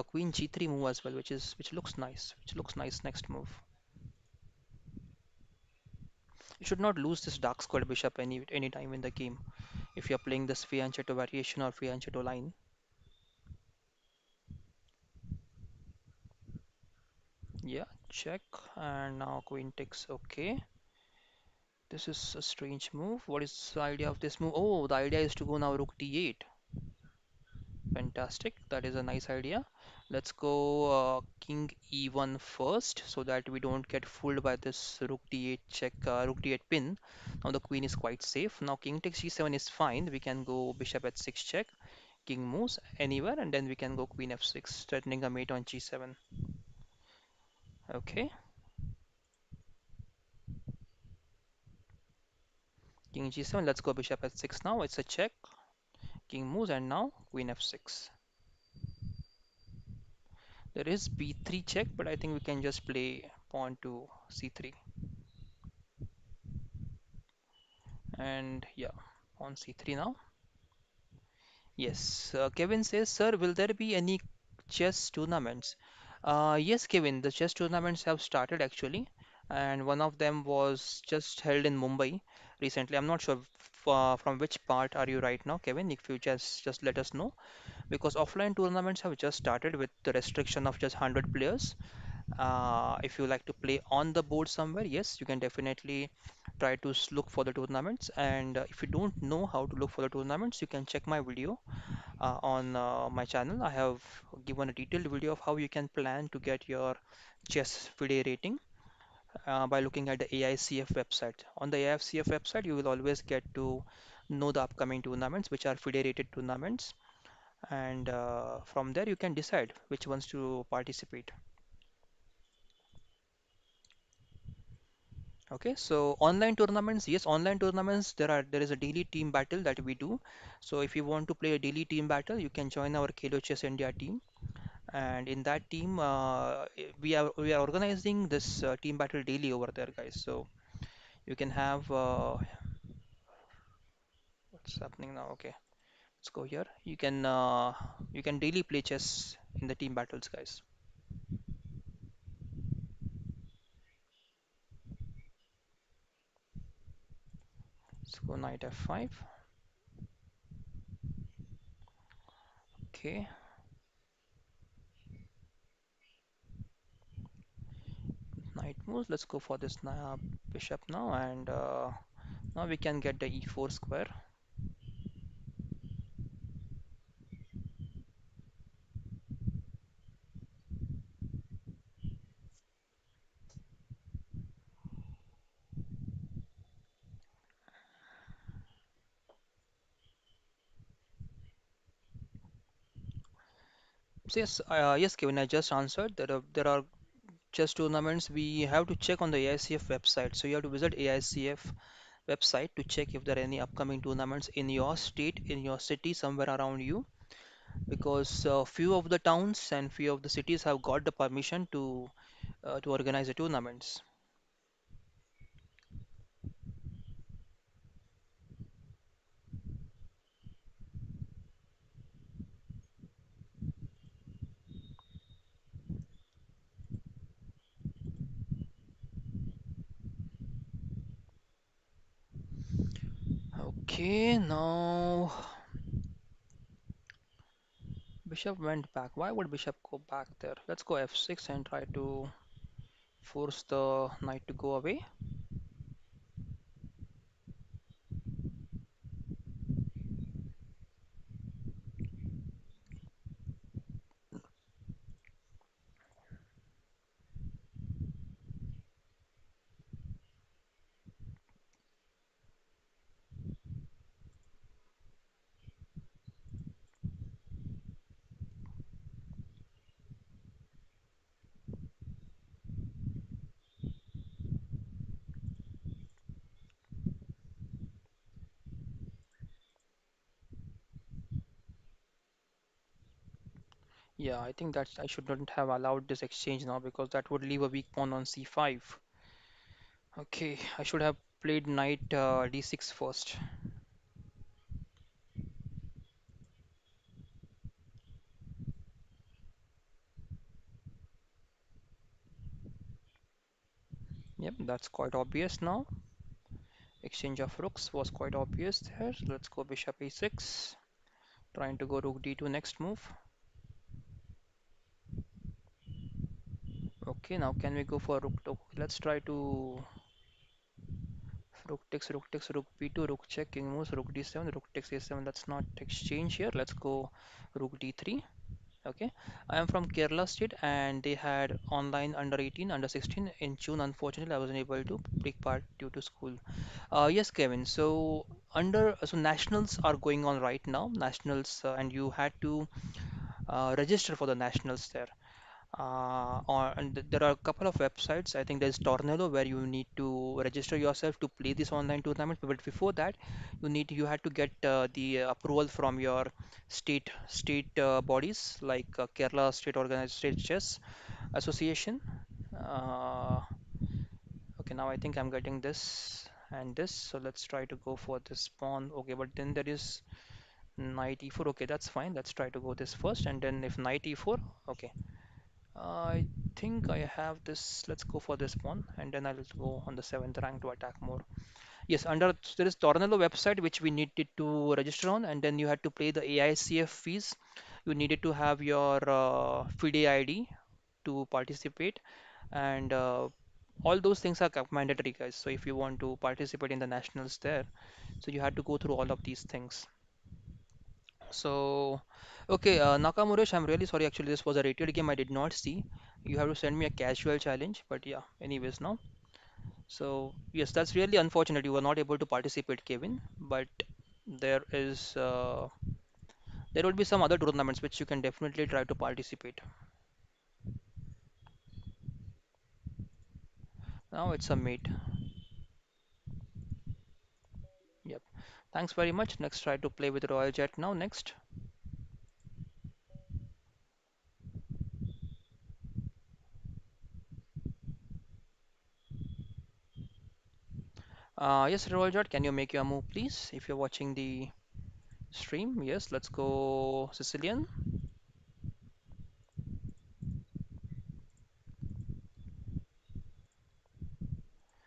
queen g3 move as well, which looks nice, which looks nice next move. You should not lose this dark squared bishop any time in the game if you're playing this fianchetto variation or fianchetto line. Yeah, check, and now queen takes. Okay, this is a strange move. What is the idea of this move? Oh, the idea is to go now rook d8. Fantastic. That is a nice idea. Let's go king e1 first so that we don't get fooled by this rook d8 check, rook d8 pin. Now the queen is quite safe. Now king takes g7 is fine. We can go bishop h6 check. King moves anywhere and then we can go queen f6, threatening a mate on g7. Okay, king g7. Let's go bishop h6 now. It's a check. King moves and now queen f6. There is b3 check, but I think we can just play pawn to c3. And yeah, on c3 now. Yes, Kevin says, sir, will there be any chess tournaments? Yes, Kevin, the chess tournaments have started actually, and one of them was just held in Mumbai recently. I'm not sure from which part are you right now, Kevin. If you just let us know, because offline tournaments have just started with the restriction of just 100 players. If you like to play on the board somewhere, yes, you can definitely try to look for the tournaments. And if you don't know how to look for the tournaments, you can check my video on my channel. I have given a detailed video of how you can plan to get your chess FIDE rating by looking at the AICF website. On the AICF website, you will always get to know the upcoming tournaments, which are FIDE rated tournaments. And from there, you can decide which ones to participate. Okay, so online tournaments, yes, online tournaments, there is a daily team battle that we do. So if you want to play a daily team battle, you can join our Khelo Chess India team. And in that team, we are organizing this team battle daily over there, guys. So you can have what's happening now? Okay, let's go here. You can daily play chess in the team battles, guys. Let's go knight f5. Okay, knight moves. Let's go for this bishop now, and now we can get the e4 square. So yes, Kevin, I just answered. There are chess tournaments. We have to check on the AICF website. So you have to visit AICF website to check if there are any upcoming tournaments in your state, in your city, somewhere around you. Because few of the towns and few of the cities have got the permission to organize the tournaments. Okay, now bishop went back. Why would bishop go back there? Let's go f6 and try to force the knight to go away. Yeah, I think that I shouldn't have allowed this exchange now because that would leave a weak pawn on c5. Okay, I should have played knight d6 first. Yep, that's quite obvious now. Exchange of rooks was quite obvious there. Let's go bishop a6. Trying to go rook d2 next move. Okay, now can we go for rook to? Let's try to rook takes, rook b2, rook check, king moves, rook d7, rook takes a7. Let's not exchange here. Let's go rook d3. Okay, I am from Kerala state and they had online under 18, under 16 in June. Unfortunately, I wasn't able to take part due to school. Yes, Kevin. So nationals are going on right now. Nationals, and you had to register for the nationals there. There are a couple of websites. I think there's Tornado where you need to register yourself to play this online tournament. But before that, you had to get the approval from your state bodies like Kerala State Organized State Chess Association. Uh, okay, now I think I'm getting this and this. So let's try to go for this pawn. Okay, but then there is knight e4. Okay, that's fine. Let's try to go this first, and then if knight e4. Okay. I think I have this. Let's go for this pawn, and then I'll go on the seventh rank to attack more. Yes, there is Tornado website which we needed to register on, and then you had to pay the AICF fees. You needed to have your FIDE ID to participate, and all those things are mandatory, guys. So if you want to participate in the nationals there, so you had to go through all of these things. So, okay, Nakamuresh, I'm really sorry. Actually, this was a rated game. I did not see. You have to send me a casual challenge. But yeah, anyways, now. So, yes, that's really unfortunate. You were not able to participate, Kevin. But there is, there will be some other tournaments which you can definitely try to participate. Now it's a mate. Yep. Thanks very much. Next, try to play with Royal Jet now. Next. Yes, Royal Jet, can you make your move, please? If you're watching the stream, yes, let's go Sicilian.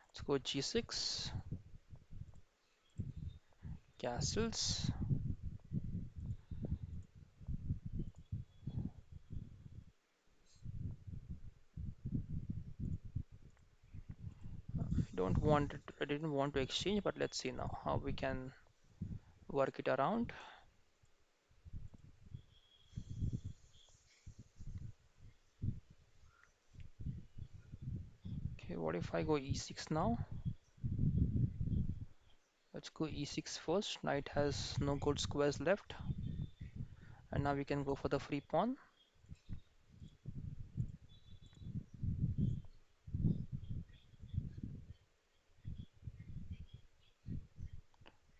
Let's go G6. Castles. I didn't want to exchange, but let's see now how we can work it around. Okay, what if I go E6 now? Let's go E6 first. Knight has no good squares left, and now we can go for the free pawn.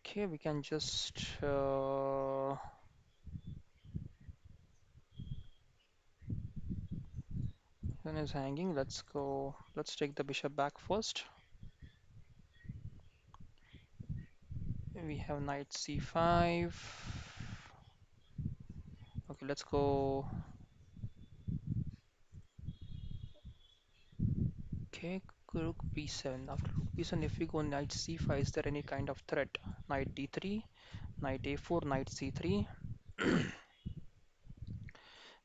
Okay, we can just one is hanging. Let's go. Let's take the bishop back first. We have knight C5. Okay, let's go. Okay, rook b7. After rook b7, if we go knight c5, is there any kind of threat? Knight d3, knight a4, knight c3.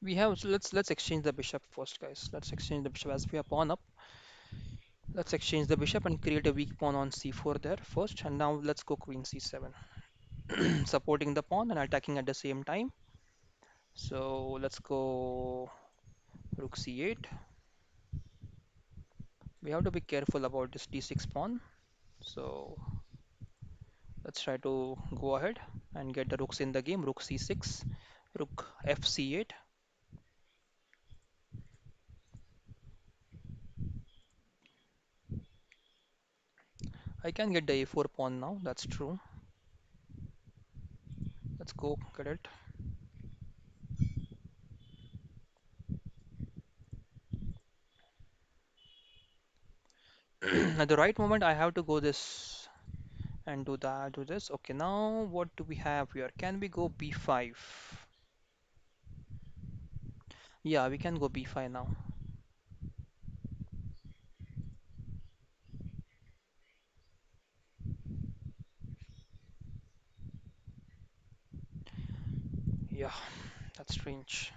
We have, so let's exchange the bishop first, guys. Let's exchange the bishop as we are pawn up. Let's exchange the bishop and create a weak pawn on c4 there first. And now let's go queen c7, supporting the pawn and attacking at the same time. So let's go rook c8. We have to be careful about this d6 pawn. So let's try to go ahead and get the rooks in the game. Rook c6, rook fc8. I can get the a4 pawn now, that's true. Let's go get it. At the right moment, I have to go this and do that, do this. Okay, now what do we have here? Can we go b5? Yeah, we can go b5 now. Yeah, that's strange.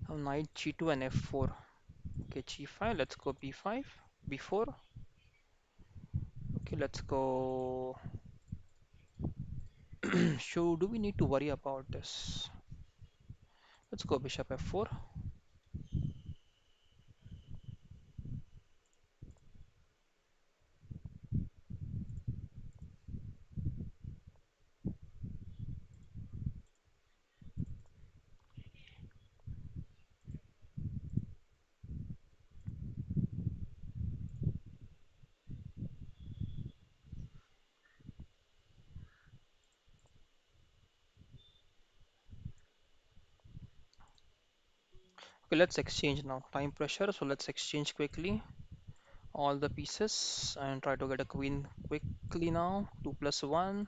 Now knight g2 and f4. Okay, g5, let's go b5, b4. Okay, let's go. So, do we need to worry about this? Let's go bishop f4. Okay, let's exchange now. Time pressure, so let's exchange quickly all the pieces and try to get a queen quickly now. 2 plus 1.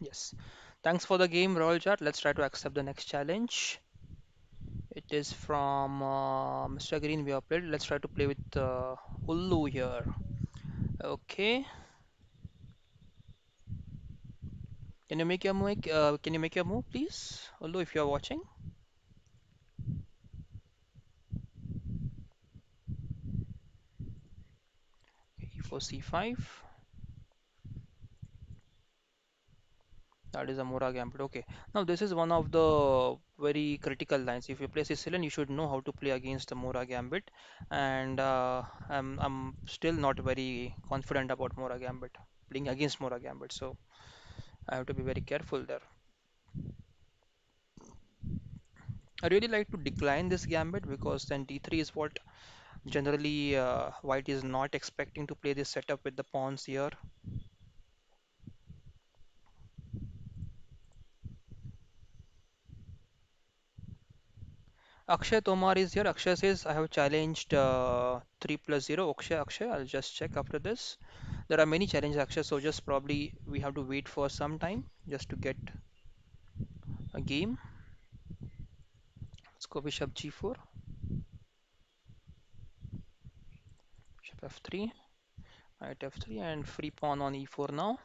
Yes. Thanks for the game, Royal Chat. Let's try to accept the next challenge. It is from Mr. Green. We have played. Let's try to play with Ullu here. Okay. Can you make your move? Can you make your move, please? Ullu, if you are watching. E4, C5. That is a Mora gambit. Okay. Now this is one of the very critical lines. If you play Sicilian, you should know how to play against the Mora gambit. And I'm still not very confident about Mora gambit, playing against Mora gambit. So I have to be very careful there. I really like to decline this gambit because then d3 is what generally white is not expecting to play this setup with the pawns here. Akshay Tomar is here. Akshay says, I have challenged 3 plus 0. Akshay, I'll just check after this. There are many challenges, Akshay, so just probably we have to wait for some time just to get a game. Let's go bishop g4, bishop f3, knight f3, and free pawn on e4 now.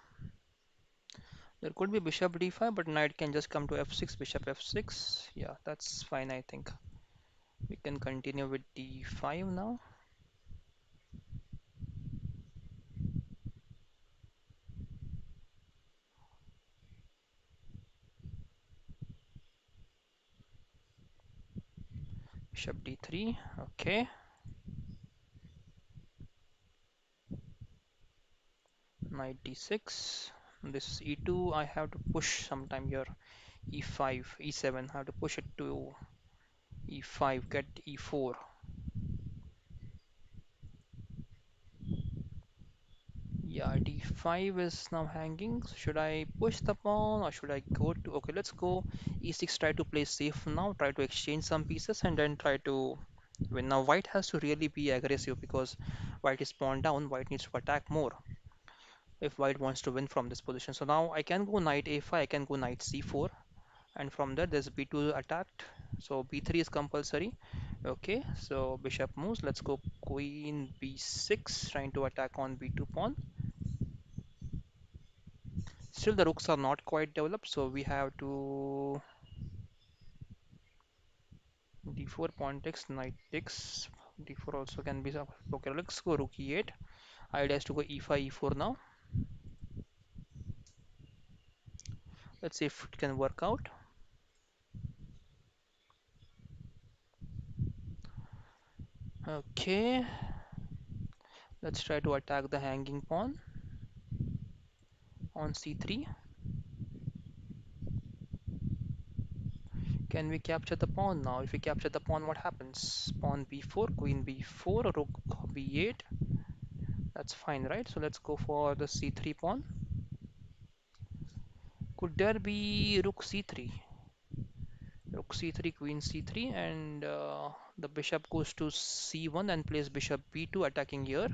There could be bishop d5, but knight can just come to f6, bishop f6. Yeah, that's fine, I think. We can continue with d5 now. Bishop d3, okay. Knight d6. This is e2. I have to push sometime here. e5, e7. I have to push it to e5, get e4. Yeah, d5 is now hanging. So should I push the pawn or should I go to... Okay, let's go e6, try to play safe now, try to exchange some pieces and then try to win. Now white has to really be aggressive because white is pawn down, white needs to attack more if white wants to win from this position. So now I can go knight a5, I can go knight c4 and from there there's b2 attacked, so b3 is compulsory. Okay, so bishop moves, let's go queen b6 trying to attack on b2 pawn. Still the rooks are not quite developed, so we have to d4 pawn takes, knight takes, d4 also can be okay. Let's go rook e8. Idea is to go e5 e4 now. Let's see if it can work out. Okay, let's try to attack the hanging pawn on c3. Can we capture the pawn now? If we capture the pawn, what happens? Pawn b4, queen b4, rook b8. That's fine, right? So let's go for the c3 pawn. Could there be rook c3? Rook c3, queen c3, and the bishop goes to c1 and plays bishop b2 attacking here.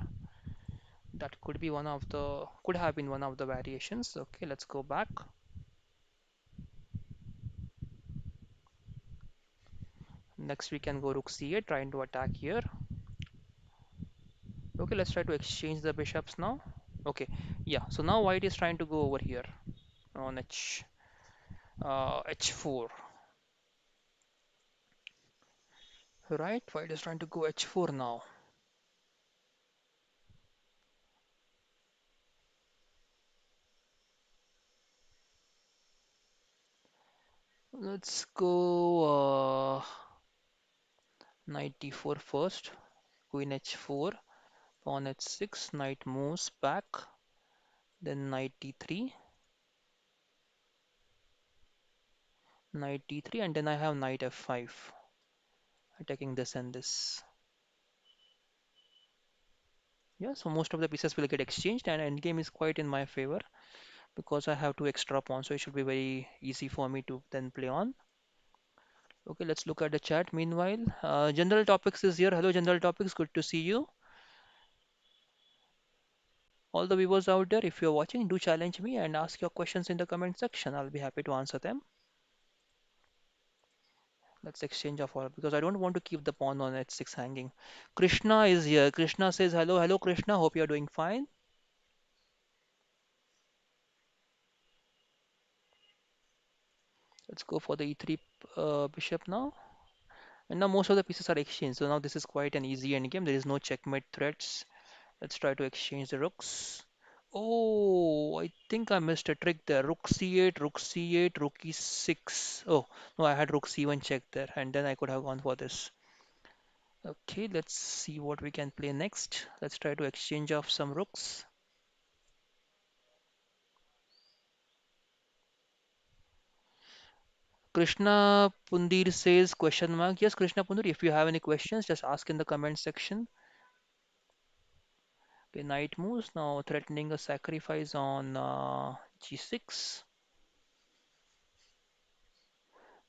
That could be one of the, could have been one of the variations. Okay, let's go back. Next we can go rook c8, trying to attack here. Okay, let's try to exchange the bishops now. Okay, yeah, so now white is trying to go over here on h4. Right, white is trying to go h4 now. Let's go knight d4 first, queen h4, pawn h6, knight moves back, then knight d3, knight d3, and then I have knight f5, attacking this and this. Yeah, so most of the pieces will get exchanged, and endgame is quite in my favor because I have two extra pawns, so it should be very easy for me to then play on. Okay, let's look at the chat. Meanwhile, general topics is here. Hello, general topics. Good to see you. All the viewers out there, if you're watching, do challenge me and ask your questions in the comment section. I'll be happy to answer them. Let's exchange of all because I don't want to keep the pawn on h6 hanging. Krishna is here. Krishna says hello, hello Krishna. Hope you're doing fine. Let's go for the e3 bishop now. And now most of the pieces are exchanged. So now this is quite an easy endgame. There is no checkmate threats. Let's try to exchange the rooks. Oh, I think I missed a trick there. Rook c8, rook c8, rook e6. Oh, no, I had rook c1 check there, and then I could have gone for this. Okay, let's see what we can play next. Let's try to exchange off some rooks. Krishna Pundir says question mark. Yes, Krishna Pundir, if you have any questions, just ask in the comment section. Okay, knight moves now, threatening a sacrifice on g6.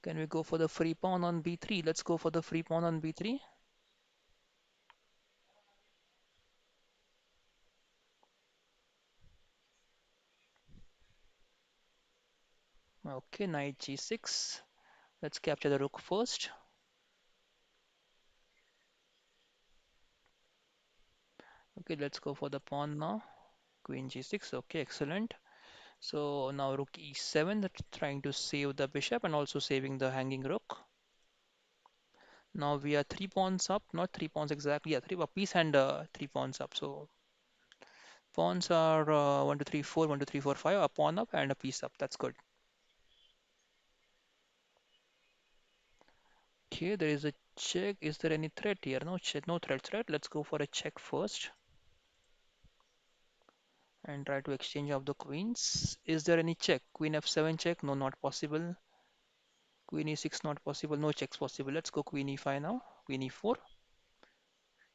Can we go for the free pawn on b3? Let's go for the free pawn on b3. Okay, knight g6. Let's capture the rook first. Okay, let's go for the pawn now. Queen g6. Okay, excellent. So now rook e7, that's trying to save the bishop and also saving the hanging rook. Now we are three pawns up, not three pawns exactly. Yeah, three a piece and three pawns up. So pawns are 1, 2, 3, 4, 1, 2, 3, 4, 5. A pawn up and a piece up. That's good. Okay, there is a check. Is there any threat here? No check, no threat. Let's go for a check first and try to exchange of the queens. Is there any check? Queen f7 check? No, not possible. Queen e6 not possible. No checks possible. Let's go queen e5 now. Queen e4.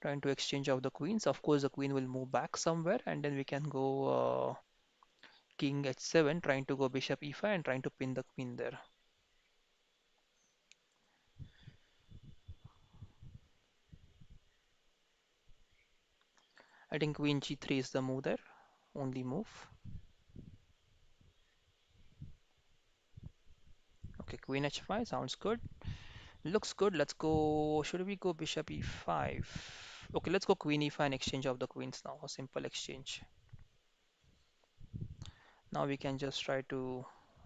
Trying to exchange of the queens. Of course, the queen will move back somewhere, and then we can go king h7, trying to go bishop e5 and trying to pin the queen there. I think queen g3 is the move there. Only move. Okay, queen h5 sounds good. Looks good. Let's go. Should we go bishop e5? Okay, let's go queen e5 and exchange of the queens now. A simple exchange. Now we can just try to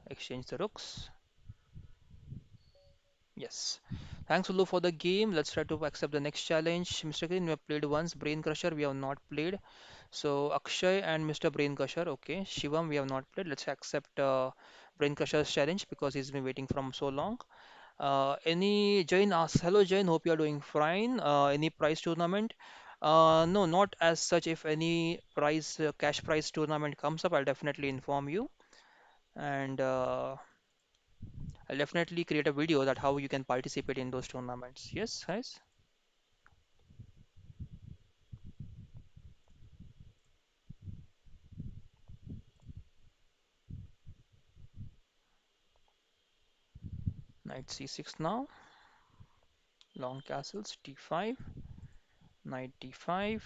exchange the rooks. Yes. Thanks, Ulu, for the game. Let's try to accept the next challenge. Mr. Green, we have played once. Brain Crusher, we have not played. So Akshay and Mr. Brain Crusher, okay. Shivam, we have not played. Let's accept Brain Crusher's challenge because he's been waiting from so long. Any Jain asks, hello Jain, hope you are doing fine. Any prize tournament? No, not as such. If any prize, cash prize tournament comes up, I'll definitely inform you, and I'll definitely create a video that how you can participate in those tournaments. Yes, guys. Knight c6 now. Long castles, d5, knight d5.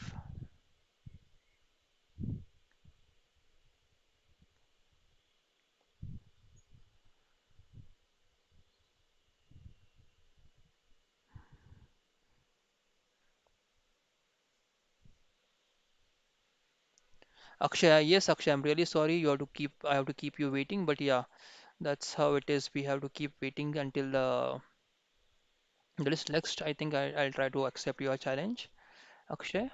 Akshay, yes, Akshay, I'm really sorry. I have to keep you waiting, but yeah, that's how it is. We have to keep waiting until the list next. I think I'll try to accept your challenge, Akshay.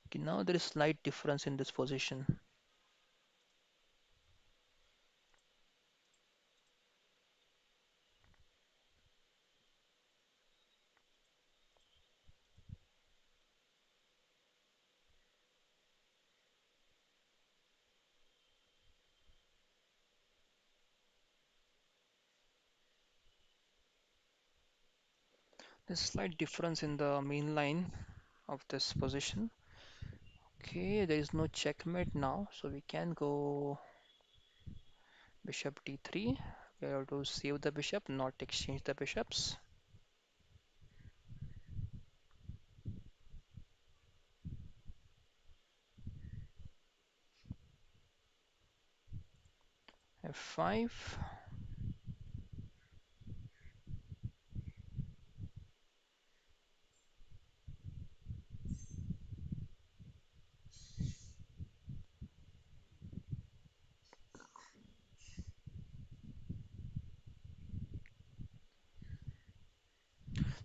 Okay, now there is slight difference in this position. There's slight difference in the main line of this position. Okay, there is no checkmate now, so we can go bishop d3. We have to save the bishop, not exchange the bishops. f5.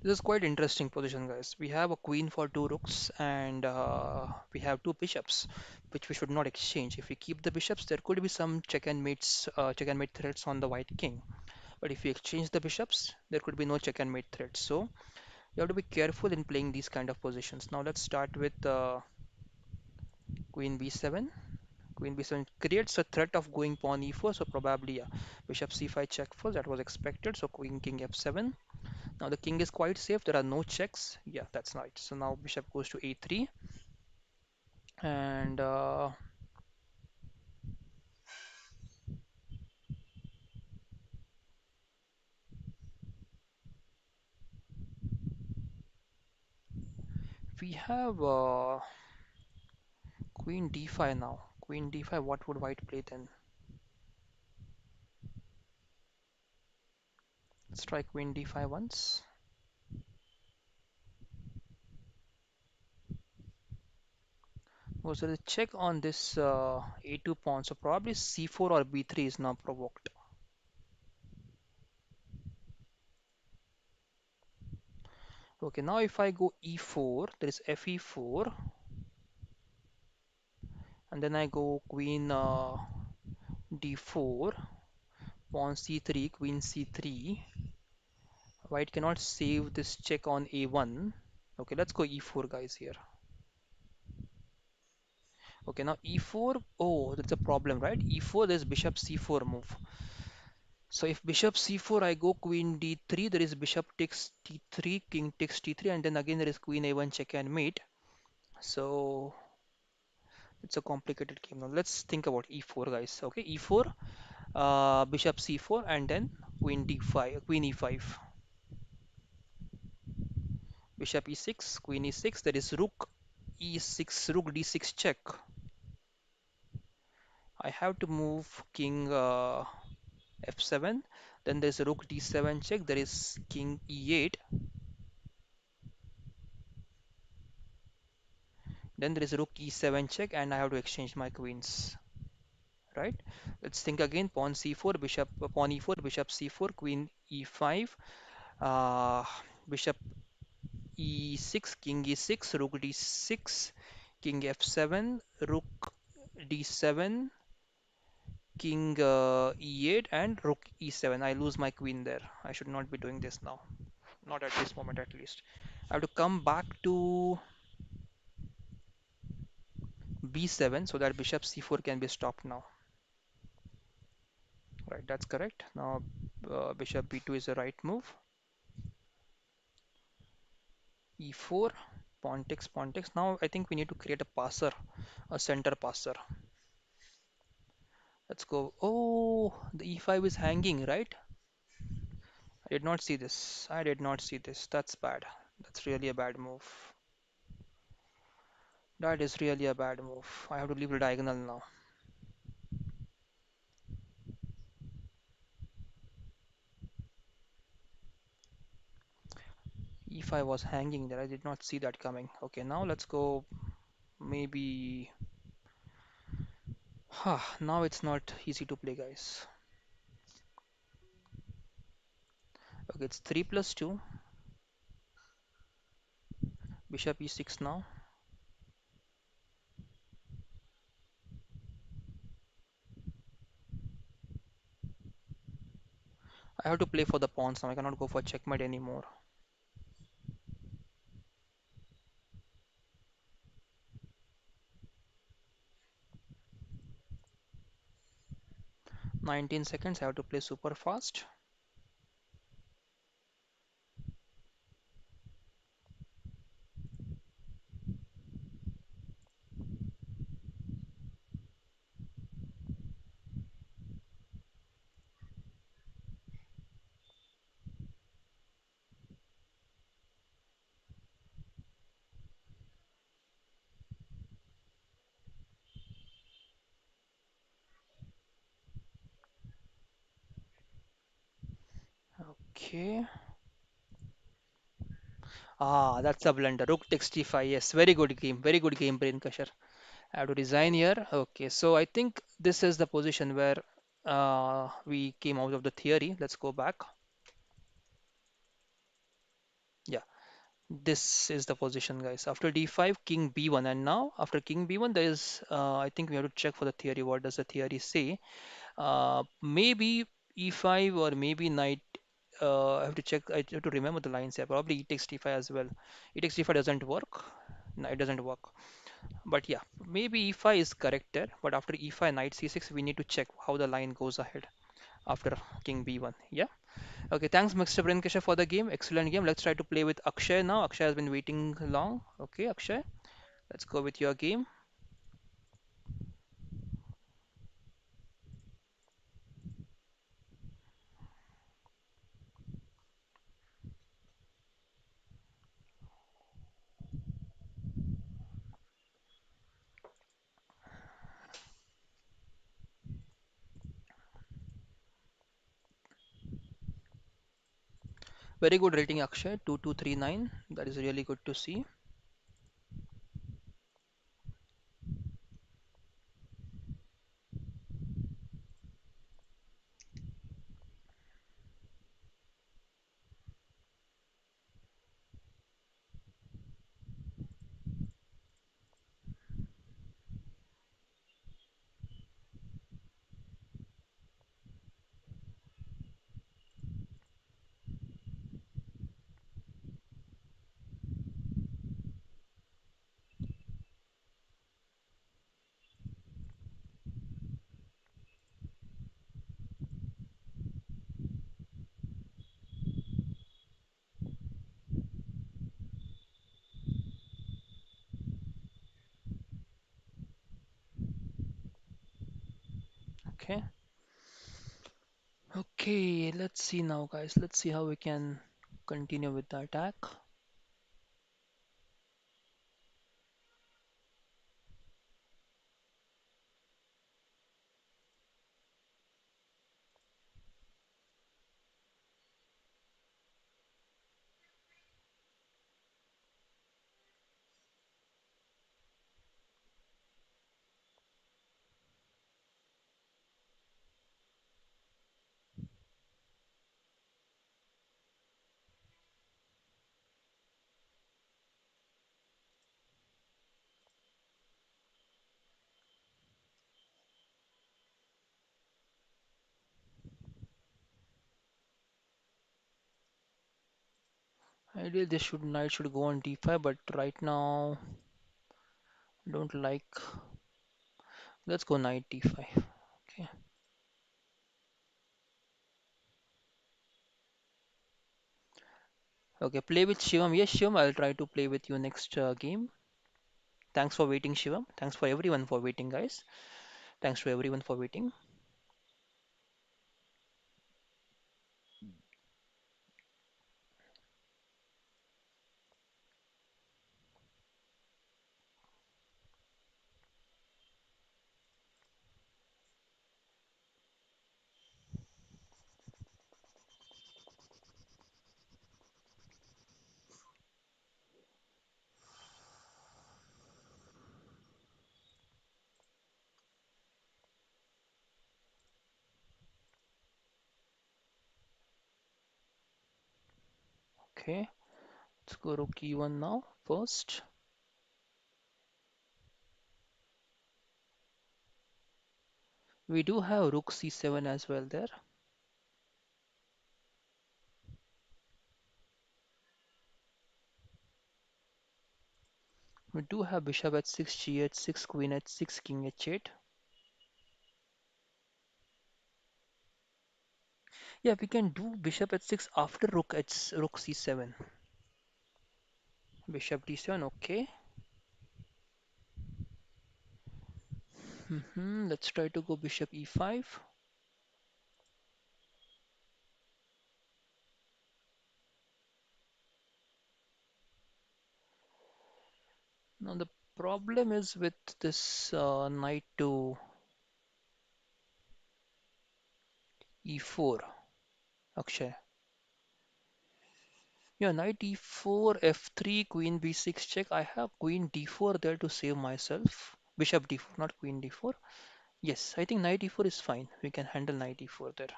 This is quite interesting position, guys. We have a queen for two rooks, and we have two bishops, which we should not exchange. If we keep the bishops, there could be some check and mate threats on the white king. But if we exchange the bishops, there could be no check and mate threats. So you have to be careful in playing these kind of positions. Now let's start with queen b7. Queen b7 creates a threat of going pawn e4, so probably yeah, bishop c5 check first. That was expected. So queen king f7. Now the king is quite safe. There are no checks. Yeah, that's right. So now bishop goes to a3, and we have queen d5 now. Queen d5. What would white play then? Let's try queen d5 once. Was there a check on this a2 pawn? So probably c4 or b3 is now provoked. Okay, now if I go e4, there is fe4, and then I go queen d4, pawn c3, queen c3. White cannot save this check on a1. Okay, let's go e4, guys, here. Okay, now e4. Oh, that's a problem, right? E4, there's bishop c4 move. So if bishop c4, I go queen d3. There is bishop takes t3, king takes t3, and then again there is queen a1 check and mate. So it's a complicated game. Now let's think about e4, guys. Okay, e4, bishop c4, and then queen d5, queen e5, bishop e6, queen e6. There is rook e6, rook d6 check. I have to move king f7. Then there's rook d7 check. There is king e8. Then there is rook e7 check, and I have to exchange my queens. Right? Let's think again. Pawn c4, bishop, pawn e4, bishop c4, queen e5, uh, bishop e6, king e6, rook d6, king f7, rook. d7, king e8, and rook e7. I lose my queen there. I should not be doing this now. Not at this moment, at least. I have to come back to b7 so that bishop c4 can be stopped now. Right, that's correct. Now bishop b2 is the right move. e4, pawn takes. Now I think we need to create a passer, a center passer. Let's go. Oh, the e5 is hanging, right? I did not see this. I did not see this. That's bad. That's really a bad move. That is really a bad move. I have to leave the diagonal now. e5 was hanging there. I did not see that coming. Okay, now let's go. Maybe. Now it's not easy to play, guys. Okay, it's 3 plus 2. Bishop e6 now. I have to play for the pawns now. I cannot go for checkmate anymore. 19 seconds. I have to play super fast. Okay. That's a blunder. Rook takes d5. Yes, very good game. Very good game, Brain Crusher. I have to resign here. Okay, so I think this is the position where we came out of the theory. Let's go back. Yeah, this is the position, guys. After d5, king b1, and now after king b1, there is. I think we have to check for the theory. What does the theory say? Maybe e5 or maybe knight. I have to check. I have to remember the lines here. Probably e takes d5 as well. E takes d5 doesn't work. No, it doesn't work. But yeah, maybe e5 is correct there. But after e5, knight c6, we need to check how the line goes ahead after king b1. Yeah. Okay. Thanks, Mr. Brinkesha, for the game. Excellent game. Let's try to play with Akshay now. Akshay has been waiting long. Okay, Akshay. Let's go with your game. Very good rating, Akshay. 2239. That is really good to see. Okay. Okay, let's see now, guys. Let's see how we can continue with the attack. Ideally, this should knight should go on d5, but right now don't like. Let's go knight d5. Okay. Okay, play with Shivam. Yes, Shivam, I'll try to play with you next game. Thanks for waiting, Shivam. Thanks for everyone for waiting, guys. Thanks to everyone for waiting. Okay, let's go rook e1 now. First, we do have rook c7 as well there. We do have bishop h6, g h6, queen h6, king h8. Yeah, we can do bishop h6 after rook c7. Bishop d7, okay. Let's try to go bishop e5. Now the problem is with this knight to e4, Akshay. Yeah, knight e4, f3, queen b6 check. I have queen d4 there to save myself. Bishop d4, not queen d4. Yes, I think knight e4 is fine. We can handle knight e4 there.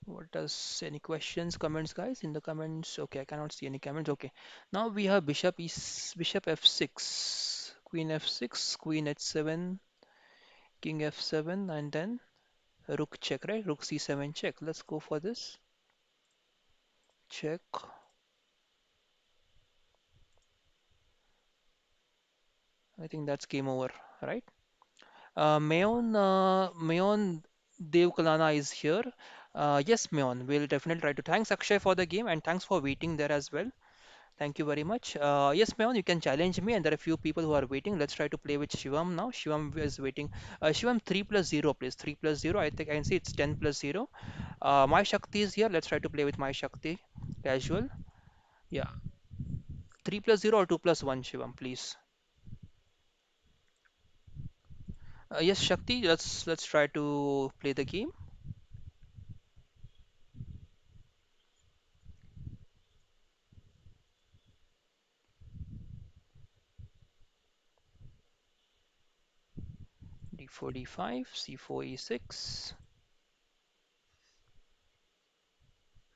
What does any questions, comments, guys? In the comments? Okay, I cannot see any comments. Okay, now we have bishop f6, queen f6, queen h7, king f7, and then rook check, right? Rook c7 check. Let's go for this. Check. I think that's game over, right? Mayon Dev Kalana is here. Yes, Mayon, we'll definitely try to. Thanks, Akshay, for the game, and thanks for waiting there as well. Thank you very much. Yes, Mayon, you can challenge me, and there are a few people who are waiting. Let's try to play with Shivam now. Shivam is waiting. Shivam, 3 plus 0, please. 3 plus 0. I think I can see it's 10 plus 0. My Shakti is here. Let's try to play with my Shakti. Casual. Yeah. 3 plus 0 or 2 plus 1, Shivam, please. Yes, Shakti, let's try to play the game. D4, D5, C4, E6,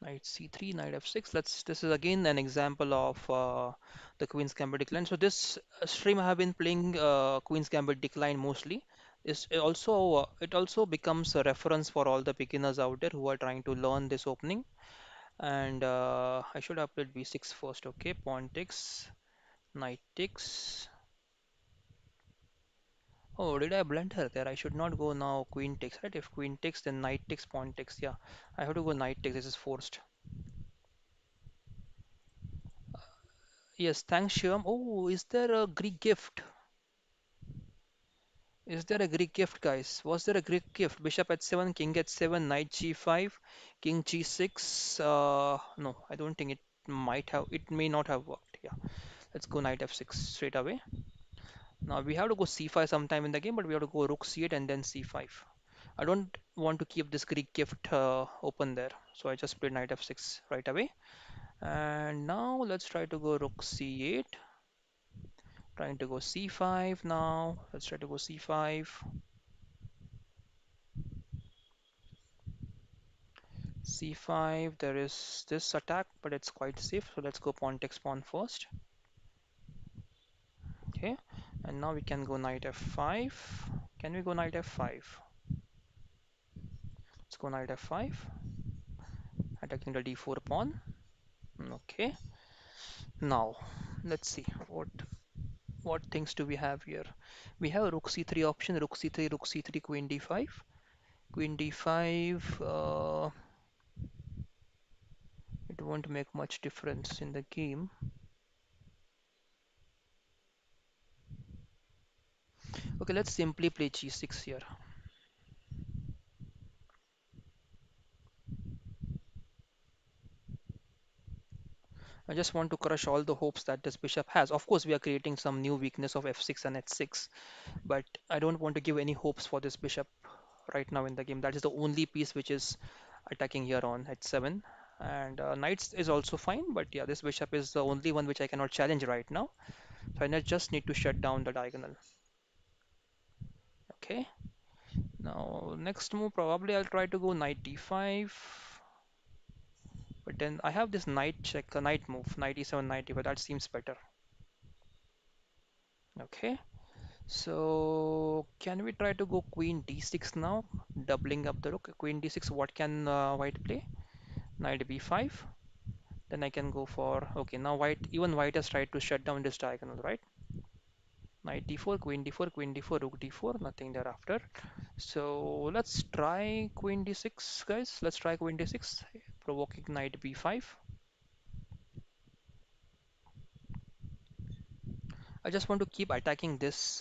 Knight C3, Knight F6. This is again an example of the Queen's Gambit decline. So this stream I have been playing Queen's Gambit decline mostly. It also becomes a reference for all the beginners out there who are trying to learn this opening. And I should have played B6 first. Okay, pawn takes, knight takes. Oh, did I blunder there? I should not go now. Queen takes, right? If queen takes, then knight takes, pawn takes. Yeah, I have to go knight takes. This is forced. Yes, thanks, Shivam. Oh, is there a Greek gift? Is there a Greek gift, guys? Was there a Greek gift? Bishop at 7, king at 7, knight g5, king g6. No, I don't think it might have. It may not have worked. Yeah, let's go knight f6 straight away. Now we have to go c5 sometime in the game, but we have to go rook c8 and then c5. I don't want to keep this Greek gift open there, so I just played knight f6 right away. And now let's try to go rook c8. Trying to go c5 now. Let's try to go c5. c5. There is this attack, but it's quite safe. So let's go pawn takes pawn first. Okay. And now we can go knight f5. Can we go knight f5? Let's go knight f5. attacking the d4 pawn. Okay, now let's see what things do we have here. We have rook c3 option, rook c3, rook c3, queen d5. Queen d5, it won't make much difference in the game. Okay, let's simply play g6 here. I just want to crush all the hopes that this bishop has. Of course, we are creating some new weakness of f6 and h6, but I don't want to give any hopes for this bishop right now in the game. That is the only piece which is attacking here on h7. And knights is also fine, but yeah, this bishop is the only one which I cannot challenge right now. So just need to shut down the diagonal. Okay. Now, next move, probably I'll try to go knight d5. But then I have this knight check, a knight move, knight e7, knight e5. That seems better. Okay. So, can we try to go queen d6 now? Doubling up the rook. Queen d6, what can white play? Knight b5. Then I can go for, okay, now even white has tried to shut down this diagonal, right? Knight d4, queen d4, queen d4, rook d4, nothing thereafter. So let's try queen d6, guys. Let's try queen d6, provoking knight b5. I just want to keep attacking this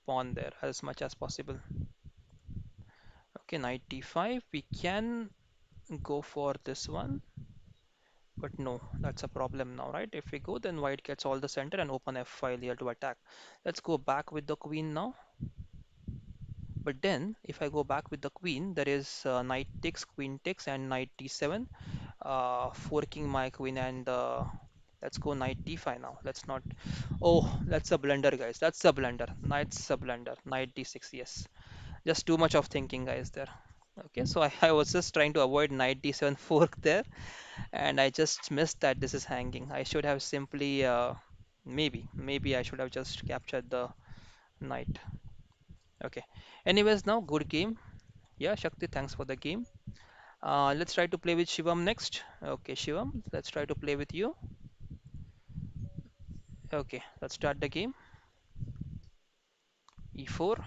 pawn there as much as possible. Okay, knight d5. We can go for this one, but no, that's a problem now, right? If we go, then white gets all the center and open f file here to attack. Let's go back with the queen now. But then, if I go back with the queen, there is knight takes, queen takes, and knight d7, forking my queen, and let's go knight d5 now. Let's not. Oh, that's a blunder, guys. That's a blunder. Knight's a blunder. Knight d6, yes. Just too much of thinking, guys, there. Okay, so I was just trying to avoid knight d7 fork there, and I just missed that this is hanging. I should have simply, maybe I should have just captured the knight. Okay. Anyways, now good game. Yeah, Shakti, thanks for the game. Let's try to play with Shivam next. Okay, Shivam, let's try to play with you. Okay, let's start the game. E4.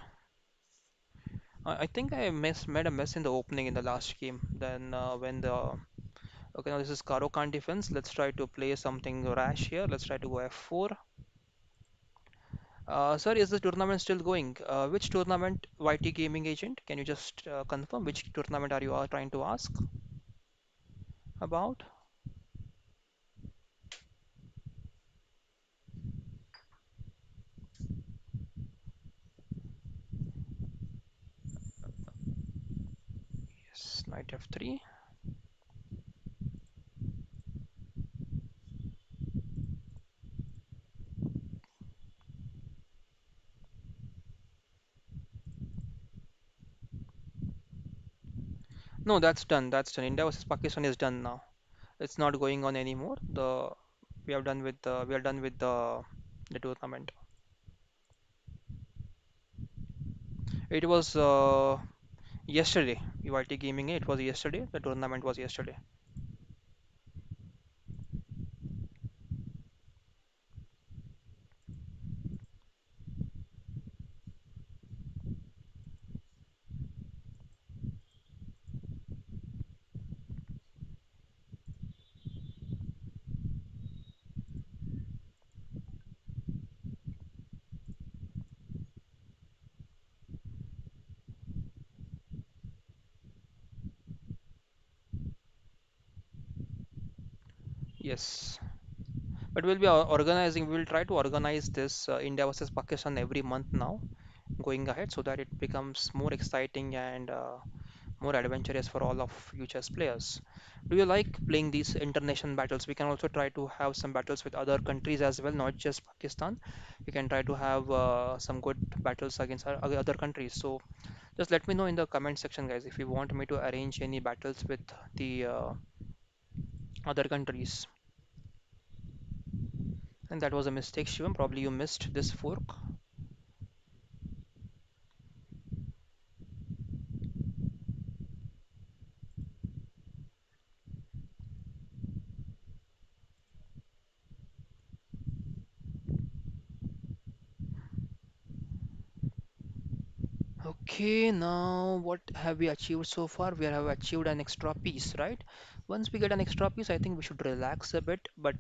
I think made a mess in the opening in the last game. Then when the okay, now this is Karo Khan defense. Let's try to play something rash here. Let's try to go F4. Sir, is the tournament still going? Which tournament, YT Gaming Agent? Can you just confirm which tournament are you trying to ask about? Yes, knight F3. No, that's done. That's done. India versus Pakistan is done now. It's not going on anymore. We are done with the tournament. It was yesterday. UIT Gaming. It was yesterday. The tournament was yesterday. Yes. But we'll be organizing. We will try to organize this India versus Pakistan every month now, going ahead, so that it becomes more exciting and more adventurous for all of you chess players. Do you like playing these international battles? We can also try to have some battles with other countries as well, not just Pakistan. We can try to have some good battles against other countries. So just let me know in the comment section, guys, if you want me to arrange any battles with the other countries. And that was a mistake, Shivam. Probably you missed this fork. Okay, now what have we achieved so far? We have achieved an extra piece, right? Once we get an extra piece, I think we should relax a bit, but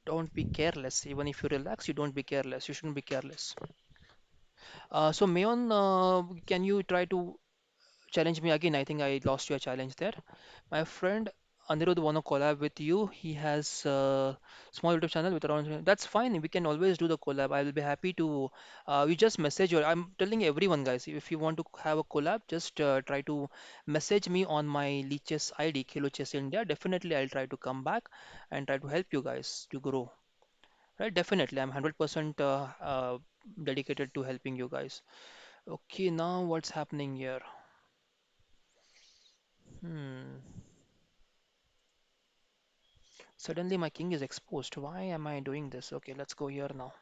don't be careless. Even if you relax, you don't be careless. You shouldn't be careless. So Mayon, can you try to challenge me again? I think I lost your challenge there. My friend Anirudh wanna collab with you. He has a small YouTube channel with around. That's fine. We can always do the collab. I will be happy to. You just message or I'm telling everyone, guys. If you want to have a collab, just try to message me on my Leeches ID, Khelo Chess India. Definitely, I'll try to come back and try to help you guys to grow. Right? Definitely, I'm 100% dedicated to helping you guys. Okay, now what's happening here? Hmm. Suddenly my king is exposed. Why am I doing this? Okay, let's go here now.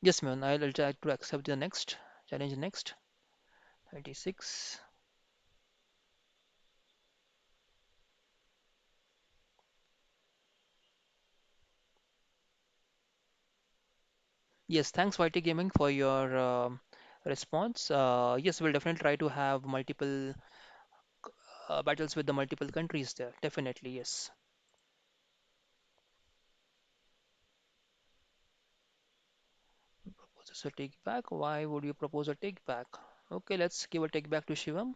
Yes, man, I'll try to accept the next challenge next. 36. Yes, thanks YT Gaming for your response. Yes, we'll definitely try to have multiple battles with the multiple countries there. Definitely, yes. Proposes a take back. Why would you propose a take back? Okay, let's give a take back to Shivam.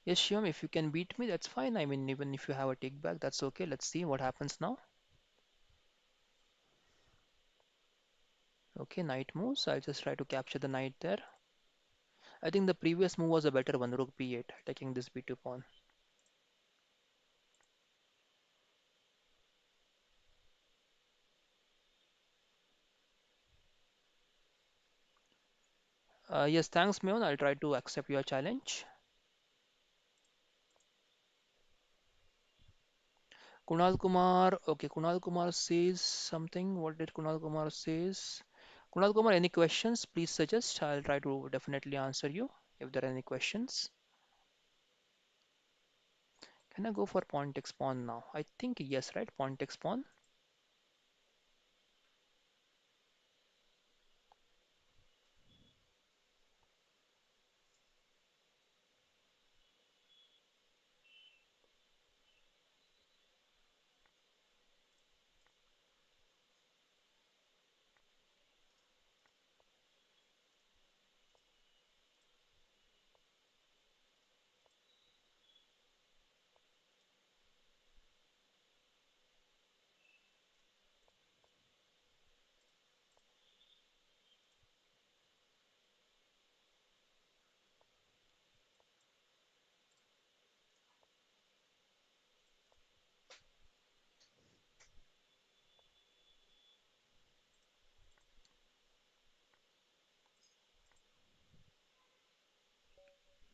Yes, Shivam, if you can beat me, that's fine. I mean, even if you have a take back, that's okay. Let's see what happens now. Okay, knight moves. I'll just try to capture the knight there. I think the previous move was a better one, rook b8, taking this b2 pawn. Yes, thanks, Meon. I'll try to accept your challenge. Kunal Kumar, okay, Kunal Kumar says something. What did Kunal Kumar says? Kunal Kumar, any questions? Please suggest. I'll try to definitely answer you if there are any questions. Can I go for pawn takes pawn now? I think yes, right? Pawn takes pawn.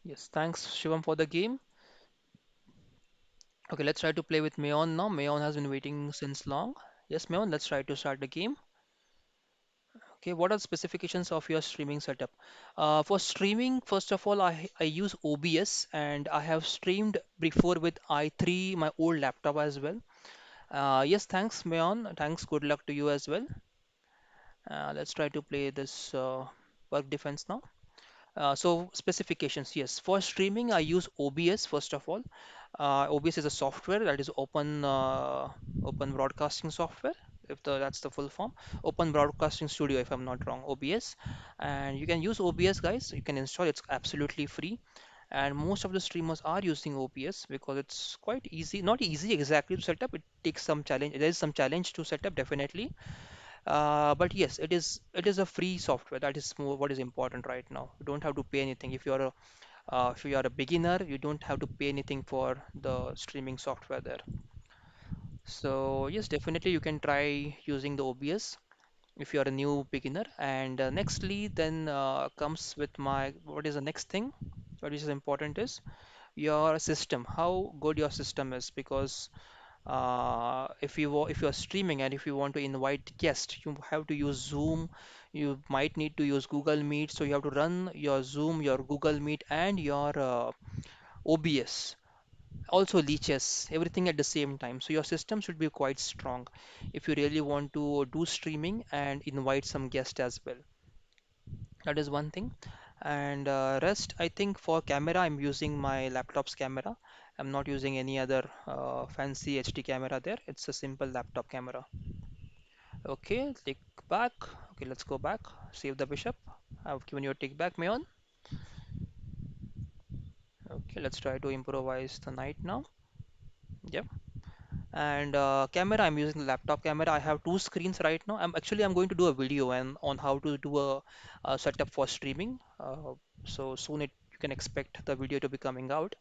Yes, thanks Shivam for the game. Okay, let's try to play with Meon now. Meon has been waiting since long. Yes, Meon, let's try to start the game. Okay, what are the specifications of your streaming setup? For streaming, first of all, I use OBS and I have streamed before with i3, my old laptop as well. Yes, thanks, Mayon. Thanks, good luck to you as well. Let's try to play this work defense now. So specifications, yes. For streaming, I use OBS first of all. OBS is a software that is open broadcasting software. If that's the full form, Open Broadcasting Studio, if I'm not wrong, OBS. And you can use OBS, guys. You can install. It's absolutely free. And most of the streamers are using OBS because it's quite easy. Not easy exactly to set up. It takes some challenge. There is some challenge to set up, definitely. But yes, it is a free software. That is more what is important right now. You don't have to pay anything. If you are a beginner, you don't have to pay anything for the streaming software there. So yes, definitely you can try using the OBS if you are a new beginner. And nextly, then comes with my what is the next thing? What is important is your system, how good your system is, because if you are streaming and if you want to invite guests, you have to use Zoom. You might need to use Google Meet, so you have to run your Zoom, your Google Meet, and your OBS. Also leeches, everything at the same time. So your system should be quite strong if you really want to do streaming and invite some guests as well. That is one thing. And rest, I think for camera, I'm using my laptop's camera. I'm not using any other fancy HD camera there. It's a simple laptop camera. Okay, take back. Okay, let's go back. Save the bishop. I've given you a take back, Mayon. Okay, let's try to improvise the knight now. Yep. And camera, I'm using the laptop camera. I have two screens right now. I'm going to do a video and on how to do a setup for streaming. So soon you can expect the video to be coming out.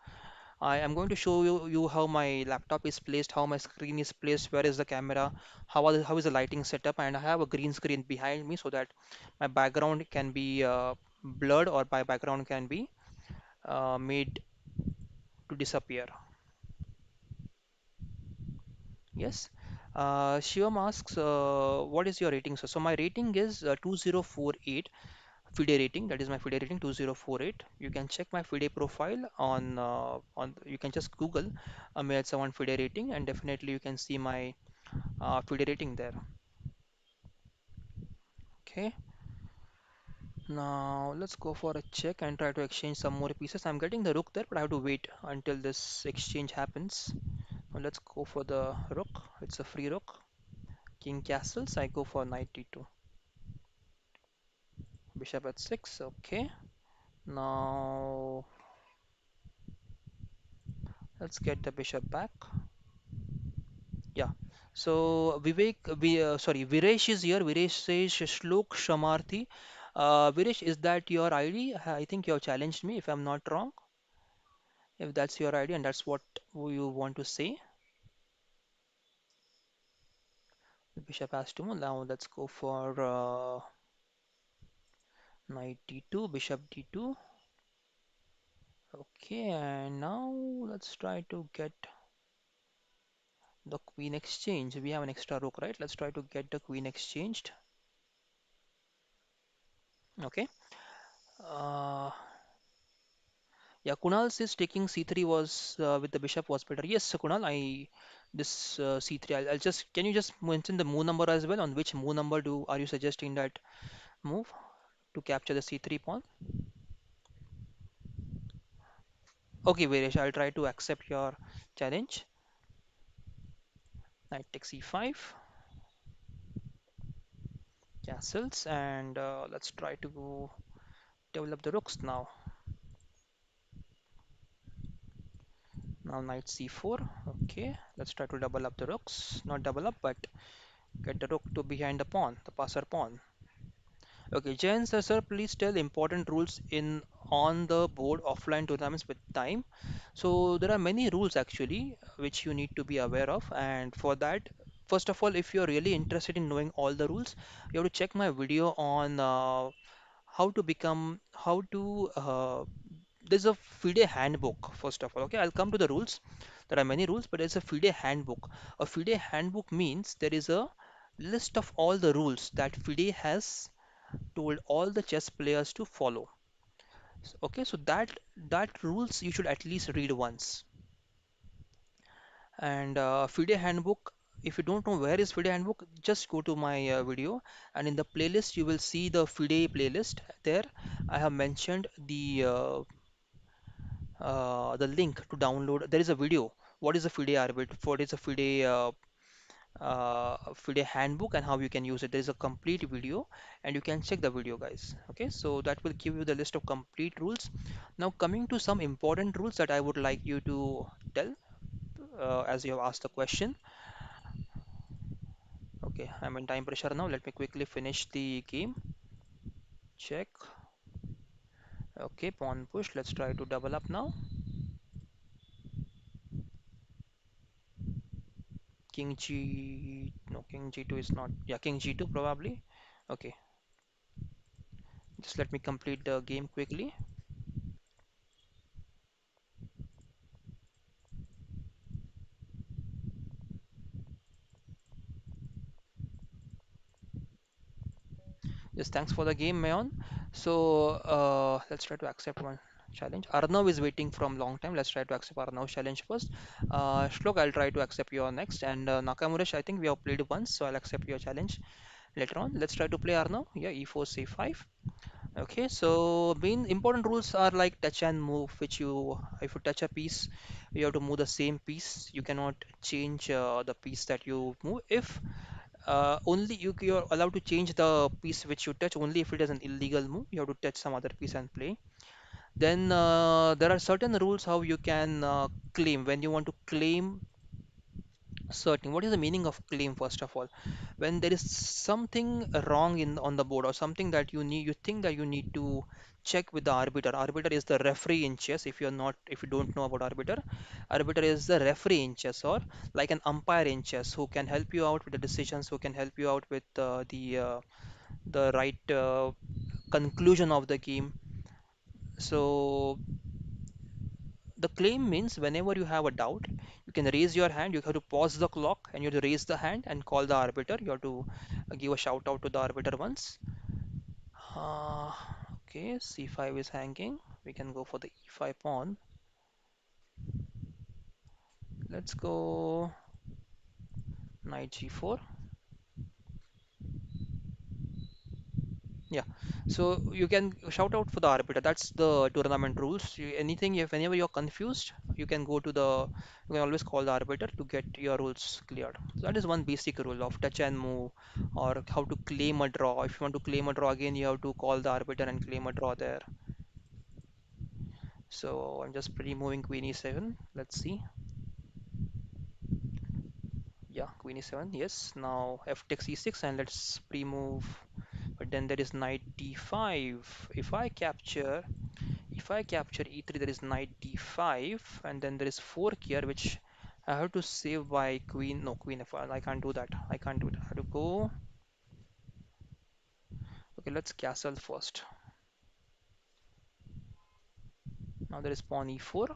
I am going to show you how my laptop is placed, how my screen is placed, where is the camera, how is the lighting setup, and I have a green screen behind me so that my background can be blurred or my background can be made to disappear. Yes. Shivam asks, what is your rating? So my rating is 2048 FIDE rating. That is my FIDE rating 2048. You can check my FIDE profile on. You can just Google Amir Sawan FIDE rating, and definitely you can see my FIDE rating there. Okay. Now let's go for a check and try to exchange some more pieces. I'm getting the rook there, but I have to wait until this exchange happens. Now let's go for the rook. It's a free rook. King castles. I go for knight d2. Bishop at 6. Okay. Now let's get the bishop back. Yeah. So Viresh is here. Viresh says Shlok Shamarthi. Viresh, is that your ID? I think you have challenged me if I'm not wrong. If that's your ID and that's what you want to say, the bishop has to move. Now let's go for knight d2, bishop d2. Okay, and now let's try to get the queen exchange. We have an extra rook, right? Let's try to get the queen exchanged. Okay. Uh, yeah, Kunal says taking c3 was with the bishop was better. Yes, so Kunal, I this c3. I'll just can you just mention the move number as well? On which move number do are you suggesting that move to capture the c3 pawn? Okay, Viresh, I'll try to accept your challenge. Knight takes e5, castles, and let's try to develop the rooks now. Now knight c4. Okay, let's try to double up the rooks. Not double up, but get the rook to behind the pawn, the passer pawn. Okay, Jayan sir, please tell important rules in on the board offline tournaments with time. So there are many rules actually which you need to be aware of, and for that, first of all, if you're really interested in knowing all the rules, you have to check my video on how to there's a FIDE handbook first of all. Okay, I'll come to the rules. There are many rules, but there's a FIDE handbook. A FIDE handbook means there is a list of all the rules that FIDE has told all the chess players to follow. Okay, so that rules you should at least read once. And FIDE handbook, if you don't know where is FIDE handbook, just go to my video, and in the playlist you will see the FIDE playlist. There, I have mentioned the link to download. There is a video. What is a FIDE arbit? What is a FIDE handbook and how you can use it? There is a complete video, and you can check the video, guys. Okay, so that will give you the list of complete rules. Now coming to some important rules that I would like you to tell as you have asked the question. Okay, I'm in time pressure now. Let me quickly finish the game. Check. Okay, pawn push. Let's try to double up now. King G. No, King G2 is not. Yeah, King G2 probably. Okay, just let me complete the game quickly. Yes, thanks for the game, Mayon. So let's try to accept one challenge. Arnav is waiting from long time. Let's try to accept Arnav's challenge first. Shlok, I'll try to accept your next. And Nakamuresh, I think we have played once, so I'll accept your challenge later on. Let's try to play Arnav. Yeah, e4, c5. Okay, so main important rules are like touch and move, which if you touch a piece, you have to move the same piece. You cannot change the piece that you move. If only you're allowed to change the piece which you touch only if it is an illegal move. You have to touch some other piece and play. Then there are certain rules how you can claim when you want to claim certain. What is the meaning of claim first of all? When there is something wrong in on the board or something that you think that you need to check with the arbiter. Arbiter is the referee in chess. If you don't know about arbiter, arbiter is the referee in chess or like an umpire in chess who can help you out with the decisions, who can help you out with the right conclusion of the game. So the claim means whenever you have a doubt, you can raise your hand. You have to pause the clock and you have to raise the hand and call the arbiter. You have to give a shout out to the arbiter once. Uh, okay, c5 is hanging. We can go for the e5 pawn. Let's go knight g4. Yeah, so you can shout out for the arbiter. That's the tournament rules. Anything, if whenever you're confused, you can always call the arbiter to get your rules cleared. So that is one basic rule of touch and move, or how to claim a draw. If you want to claim a draw again, you have to call the arbiter and claim a draw there. So I'm just pre-moving queen e7. Let's see. Yeah, queen e7. Yes. Now f takes e6 and let's pre-move. But then there is knight d5. If I capture e3, there is knight d5, and then there is fork here, which I have to save by queen. No, queen f1. I can't do that. I can't do it. I have to go. Okay, let's castle first. Now there is pawn e4.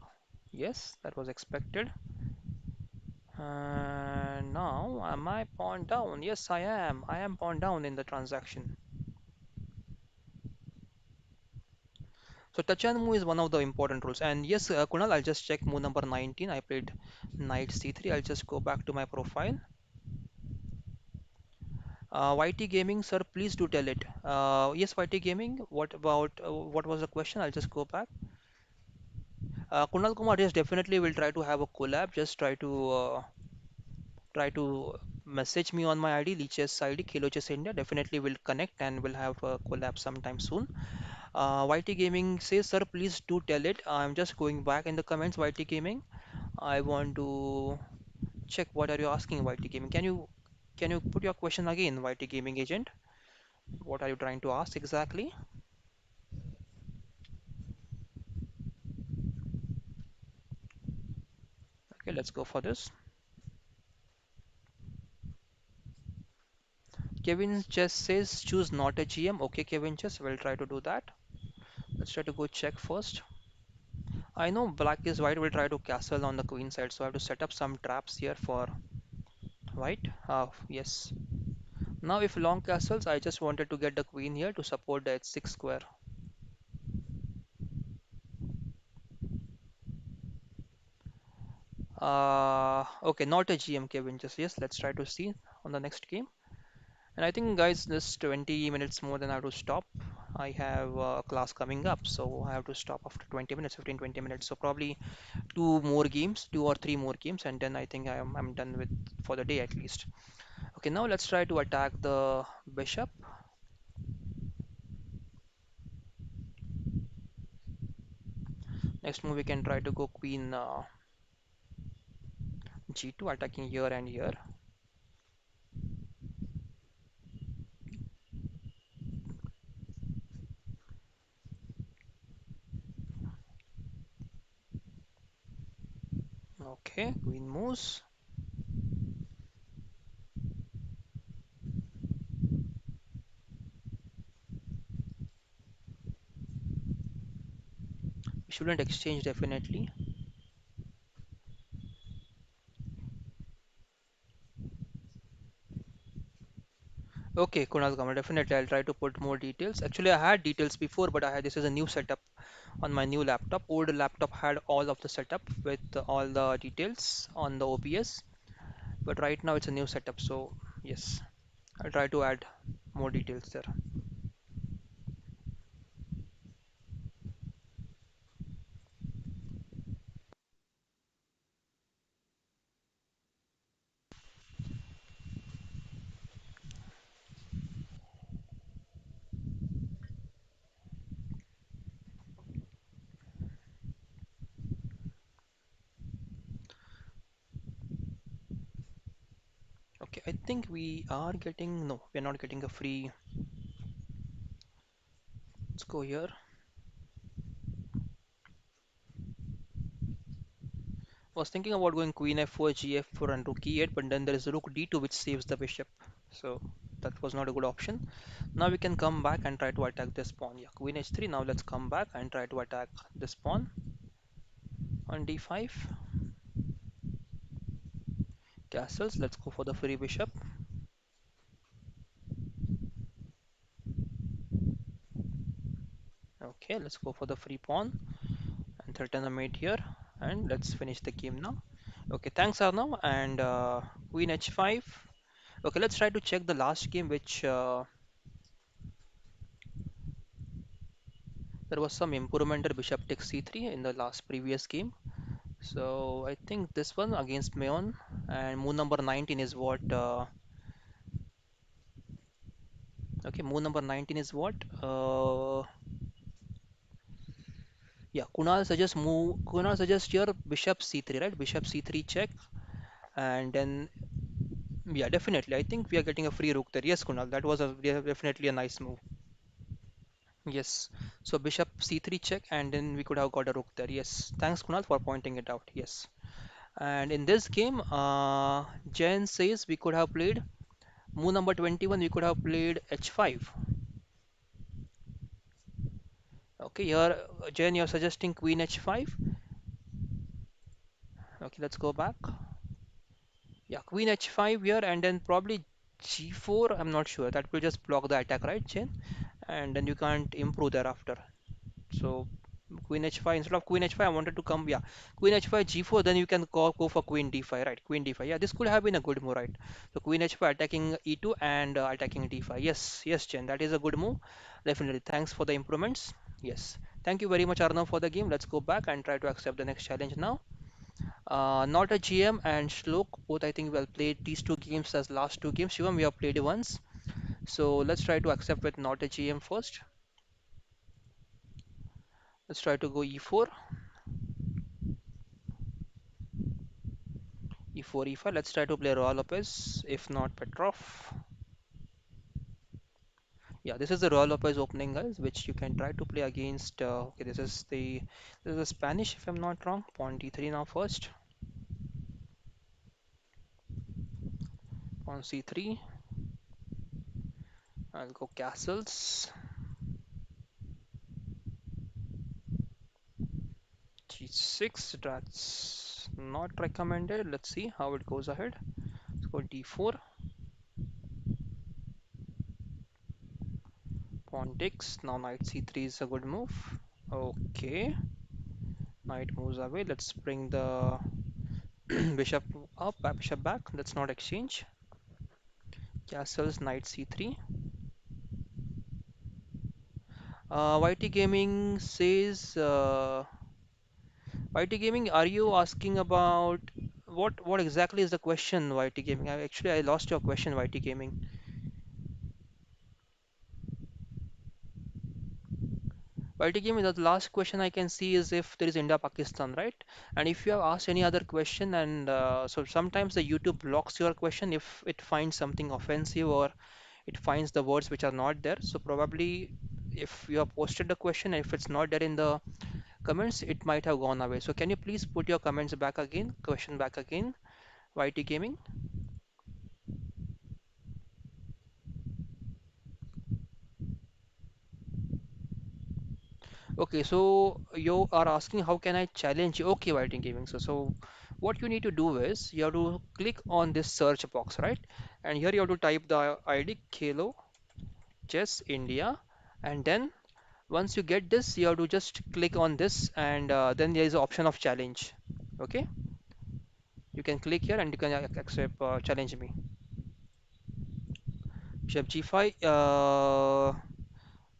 Yes, that was expected. And now, am I pawn down? Yes, I am. I am pawn down in the transaction. So touch and move is one of the important rules. And yes, Kunal, I'll just check move number 19. I played knight c3. I'll just go back to my profile. YT Gaming, sir, please do tell it. Yes, YT Gaming, what was the question? I'll just go back. Kunal Kumar, yes, definitely will try to have a collab. Just try to message me on my ID, Leeches ID, Khelo Chess India. Definitely will connect and we'll have a collab sometime soon. YT Gaming says, sir, please do tell it. I'm just going back in the comments, YT Gaming. I want to check what are you asking, YT Gaming. Can you put your question again, YT Gaming agent? What are you trying to ask exactly? Okay, let's go for this. Kevin just says choose not a GM. Okay, Kevin just we'll try to do that. Let's try to go check first. I know black is white will try to castle on the queen side, so I have to set up some traps here for white. Yes. Now if long castles, I just wanted to get the queen here to support the h6 square. Okay, not a GM, Kevin just yes. Let's try to see on the next game. And I think, guys, this 20 minutes more than I have to stop. I have a class coming up, so I have to stop after 20 minutes, 15, 20 minutes. So probably two more games, two or three more games, and then I think I'm done with for the day at least. Okay, now let's try to attack the bishop. Next move we can try to go queen g2, attacking here and here. Okay, queen moves. We shouldn't exchange definitely. Okay, Kunal Kumar, definitely I'll try to put more details. Actually, I had details before, but I had this is a new setup on my new laptop. Old laptop had all of the setup with all the details on the OBS, but right now it's a new setup. So yes, I'll try to add more details there. Okay, I think we are getting, no, we're not getting a free. Let's go here. Was thinking about going queen f4, g4, and rook e8, but then there is rook d2 which saves the bishop. So that was not a good option. Now we can come back and try to attack this pawn. Yeah, queen h3. Now let's come back and try to attack this pawn on d5. Castles. Let's go for the free bishop. Okay, let's go for the free pawn and threaten a mate here. And let's finish the game now. Okay, thanks Arnav. And queen h5. Okay, let's try to check the last game, which there was some improvement at bishop takes c3 in the last previous game. So I think this one against Mayon and move number 19 is what. Okay, move number 19 is what. Yeah, Kunal suggests here bishop c3, right? Bishop c3 check, and then yeah, definitely. I think we are getting a free rook there. Yes, Kunal, that was definitely a nice move. Yes. So bishop c3 check, and then we could have got a rook there. Yes. Thanks, Kunal, for pointing it out. Yes. And in this game, Jen says we could have played move number 21. We could have played h5. Okay, here, Jen, you're suggesting queen h5. Okay, let's go back. Yeah, queen h5 here, and then probably g4. I'm not sure. That will just block the attack, right, Jen? And then you can't improve thereafter. So queen h5 instead of queen h5, I wanted to come. Yeah, queen h5 g4. Then you can go for queen d5, right? Queen d5. Yeah, this could have been a good move, right? So queen h5 attacking e2 and attacking d5. Yes, yes, Chen, that is a good move. Definitely. Thanks for the improvements. Yes. Thank you very much, Arnav, for the game. Let's go back and try to accept the next challenge now. Not a GM and Shlok, both I think we have played these two games as last two games. Shivam, we have played once. So let's try to accept with not a GM first. Let's try to go e4, e4, e5. Let's try to play Royal Lopez, if not Petrov. Yeah, this is the Royal Lopez opening, guys, which you can try to play against. Okay, this is the Spanish, if I'm not wrong. Pawn d3 now first. Pawn c3. I'll go castles. g6. That's not recommended. Let's see how it goes ahead. Let's go d4. Pawn takes. Now knight c3 is a good move. Okay. Knight moves away. Let's bring the bishop up, bishop back. Let's not exchange. Castles, knight c3. YT Gaming says, YT Gaming, are you asking about what exactly is the question, YT Gaming? I lost your question, YT Gaming. YT Gaming, the last question I can see is if there is India-Pakistan, right? And if you have asked any other question, and so sometimes the YouTube blocks your question if it finds something offensive or it finds the words which are not there. So probably if you have posted the question, and if it's not there in the comments, it might have gone away. So can you please put your comments back again, question back again, YT Gaming? Okay, so you are asking how can I challenge you? Okay, YT Gaming. So what you need to do is you have to click on this search box, right? And here you have to type the ID Khelo Chess India, and then once you get this, you have to just click on this, and then there is an option of challenge. Okay, you can click here and you can accept challenge me. Bishop g5.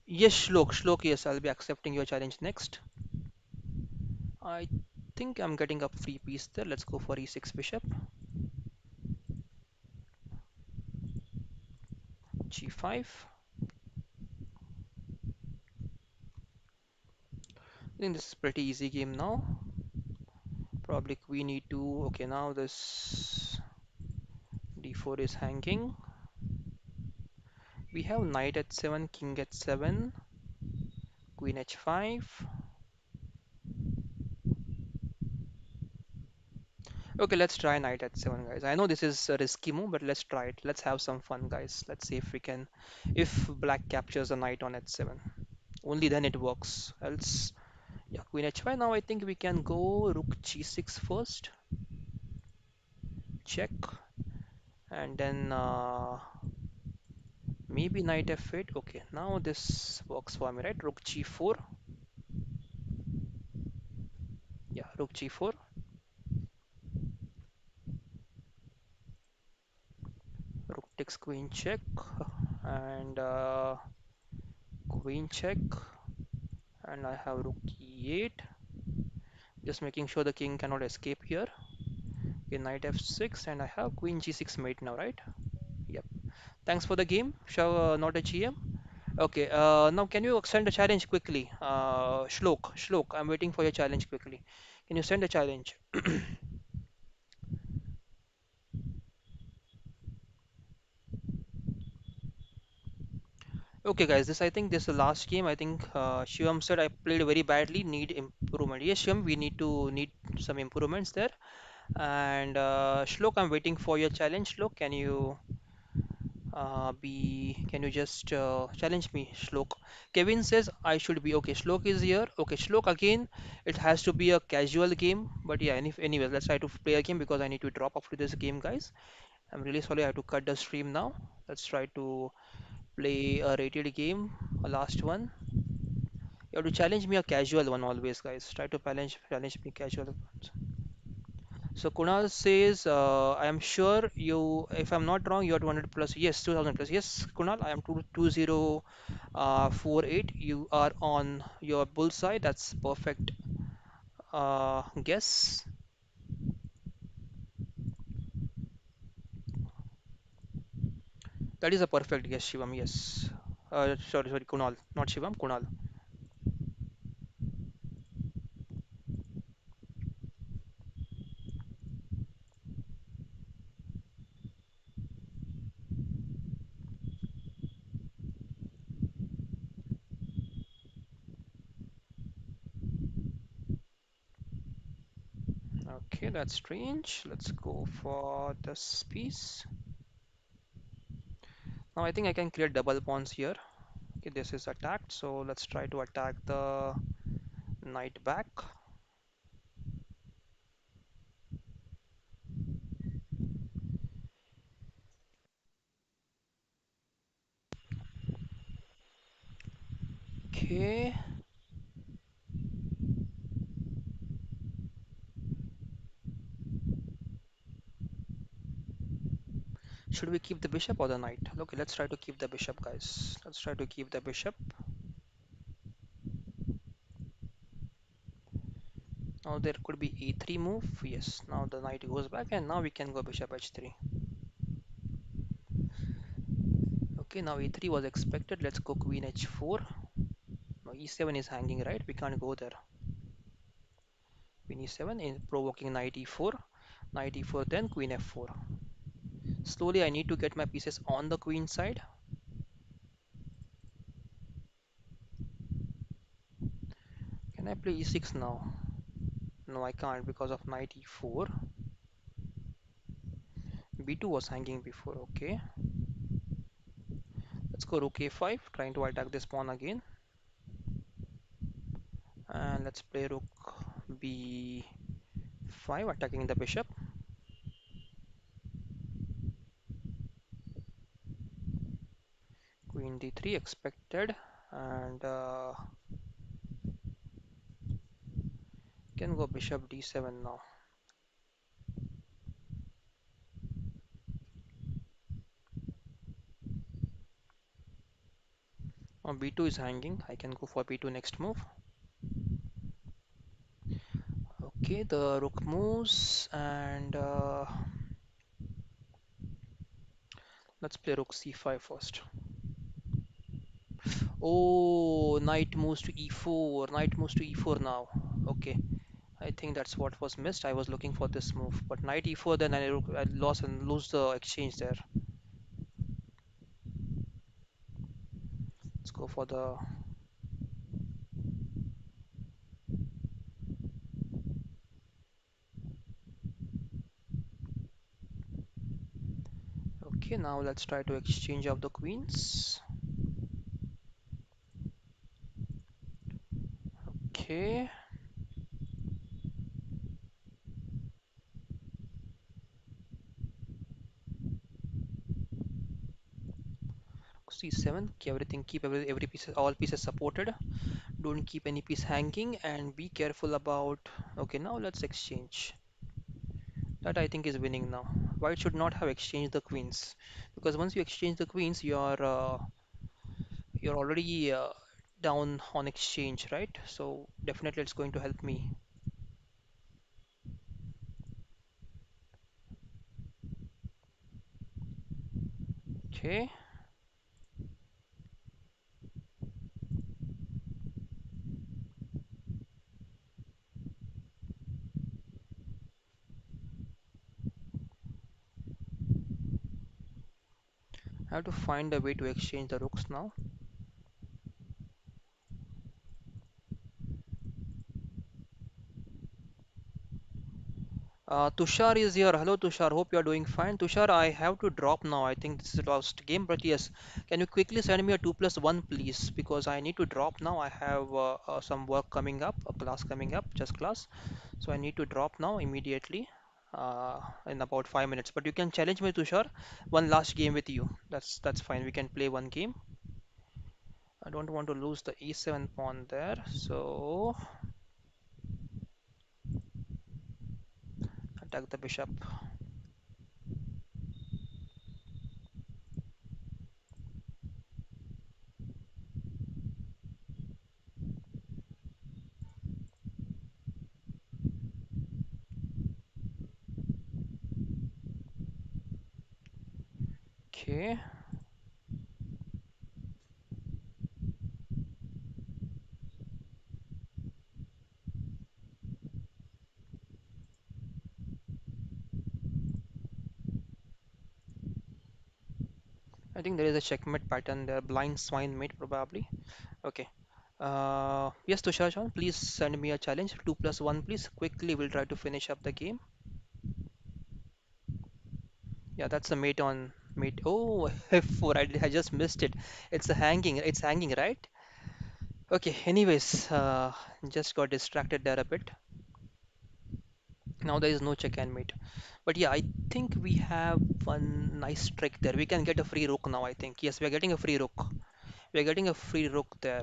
Yes, Shlok. Yes, I'll be accepting your challenge next. I think I'm getting a free piece there. Let's go for e6 bishop. G5. I think this is pretty easy game now. Probably queen e2. Okay, now this e4 is hanging. We have knight at 7, king at 7, queen h5. Okay, let's try knight at 7, guys. I know this is a risky move, but let's try it. Let's have some fun, guys. Let's see if we can, if black captures a knight on h7. Only then it works. Else, yeah, queen h5. Now I think we can go rook g6 first. Check. And then maybe knight f8. Okay, now this works for me, right? Rook g4. Yeah, rook g4. Rook takes queen check. And queen check. And I have rook e8. Just making sure the king cannot escape here. Okay, knight f6. And I have queen g6 mate now, right? Yep. Thanks for the game. Show not a GM. Okay, now can you send a challenge quickly? Shlok, I'm waiting for your challenge quickly. Can you send a challenge? Okay, guys, this I think this is the last game. I think Shivam said I played very badly, need improvement. Yes, Shivam, we need some improvements there. And Shlok, I'm waiting for your challenge. Shlok, can you just challenge me, Shlok? Kevin says I should be okay. Shlok is here. Okay, Shlok again. It has to be a casual game, but yeah. Anyways, let's try to play a game because I need to drop after this game, guys. I'm really sorry I have to cut the stream now. Let's try to play a rated game, a last one. You have to challenge me a casual one always, guys. Try to challenge me casual ones. So Kunal says, I am sure you, if I'm not wrong, you are 200 plus. Yes, 2000 plus. Yes, Kunal, I am 2048. You are on your bullseye. That's perfect guess. That is a perfect guess, Shivam. Yes. Sorry, Kunal, not Shivam, Kunal. Okay, that's strange. Let's go for this piece. Now I think I can create double pawns here. Okay, this is attacked, so let's try to attack the knight back. Okay, should we keep the bishop or the knight? Okay, let's try to keep the bishop, guys. Let's try to keep the bishop. Now there could be e3 move. Yes, now the knight goes back, and now we can go bishop h3. Okay, now e3 was expected. Let's go queen h4. Now e7 is hanging, right? We can't go there. Queen e7 in provoking knight e4. Knight e4, then queen f4. Slowly, I need to get my pieces on the queen side. Can I play e6 now? No, I can't because of knight e4. b2 was hanging before. Okay, let's go rook a5, trying to attack this pawn again. And let's play rook b5, attacking the bishop. Queen d3 expected, and can go bishop d7 now. b2 is hanging. I can go for b2 next move. Okay, the rook moves, and let's play rook c5 first. Oh, knight moves to e4. Knight moves to e4 now. Okay, I think that's what was missed. I was looking for this move, but knight e4, then I lost and lose the exchange there. Let's go for the. Okay, now let's try to exchange of the queens. Okay, c7. Okay, everything, keep every piece, all pieces supported. Don't keep any piece hanging, and be careful about. Okay, now let's exchange. That I think is winning now. White should not have exchanged the queens, because once you exchange the queens, you're already down on exchange, right? So definitely it's going to help me. Okay, I have to find a way to exchange the rooks now. Tushar is here. Hello, Tushar. Hope you are doing fine. Tushar, I have to drop now. I think this is the last game, but yes, can you quickly send me a 2+1, please? Because I need to drop now. I have some work coming up, a class coming up, just class. So I need to drop now immediately in about 5 minutes. But you can challenge me, Tushar. One last game with you. That's fine. We can play one game. I don't want to lose the e7 pawn there. So attack the bishop. Okay. I think there is a checkmate pattern there. Blind swine mate probably. Okay. Yes, Tushar, please send me a challenge. 2+1, please. Quickly, we'll try to finish up the game. Yeah, that's a mate on mate. Oh, F4. I just missed it. It's a hanging. It's hanging, right? Okay. Anyways, just got distracted there a bit. Now there is no check and mate. But yeah, I think we have one nice trick there. We can get a free rook now, I think. Yes, we are getting a free rook. We are getting a free rook there.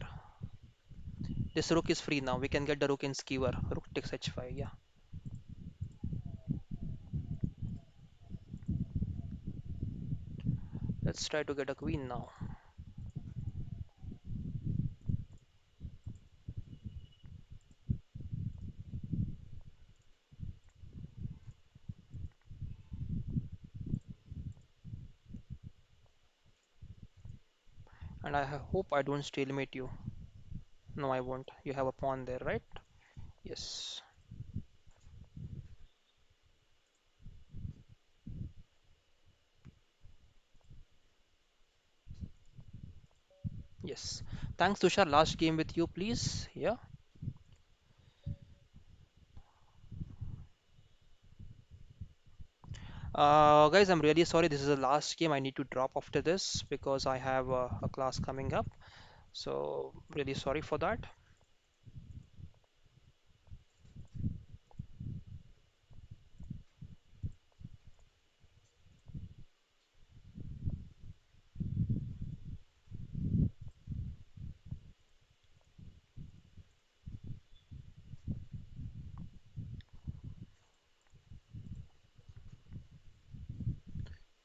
This rook is free now. We can get the rook in skewer. Rook takes h5. Yeah. Let's try to get a queen now. And hope I don't stalemate you. No, I won't. You have a pawn there, right? Yes. Yes. Thanks, Tushar. Last game with you, please. Yeah. Guys, I'm really sorry. This is the last game. I need to drop after this because I have a class coming up. So, really sorry for that.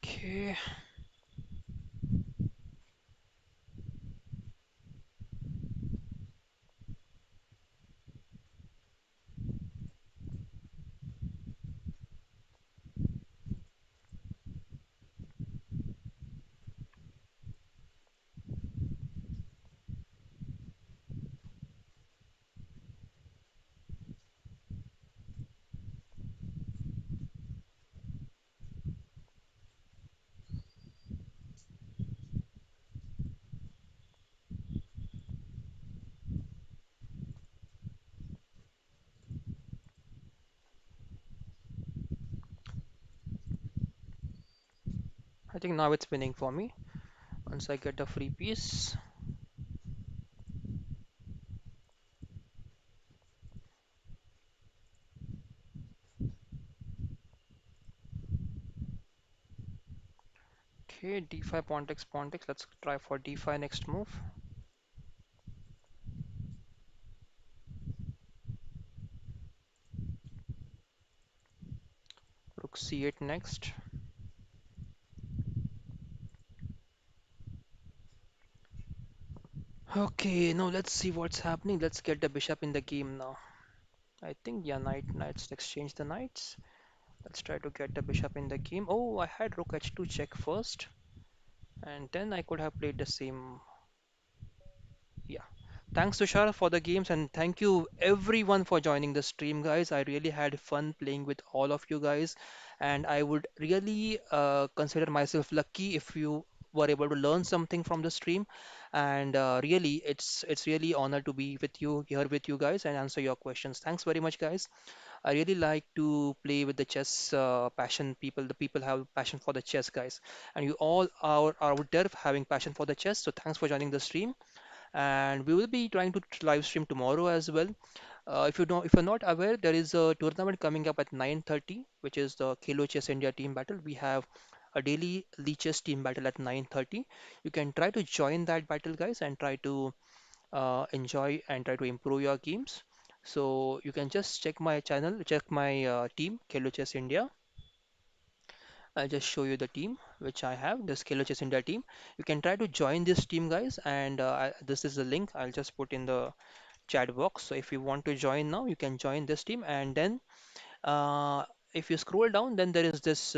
Okay. I think now it's winning for me. Once I get a free piece. Okay, d5 pawn takes pawn takes. Let's try for d5 next move. Rook c8 next. Okay, now let's see what's happening. Let's get the bishop in the game now. I think, yeah, knights, exchange the knights. Let's try to get the bishop in the game. Oh, I had rook h2 check first, and then I could have played the same. Yeah. Thanks, Tushar, for the games, and thank you everyone for joining the stream, guys. I really had fun playing with all of you guys, and I would really consider myself lucky if you were able to learn something from the stream. And really, it's really honor to be with you here with you guys and answer your questions. Thanks very much, guys. I really like to play with the chess passion people. The people have passion for the chess, guys, and you all are out there having passion for the chess. So thanks for joining the stream, and we will be trying to live stream tomorrow as well. If you're not aware, there is a tournament coming up at 9:30, which is the Khelo Chess India team battle. We have a daily Lee Chess team battle at 9:30. You can try to join that battle, guys, and try to enjoy and try to improve your games. So you can just check my channel, check my team, Khelo Chess India. I'll just show you the team which I have, the Scalo Chess India team. You can try to join this team, guys, and this is the link I'll just put in the chat box. So if you want to join now, you can join this team, and then uh, if you scroll down, then there is this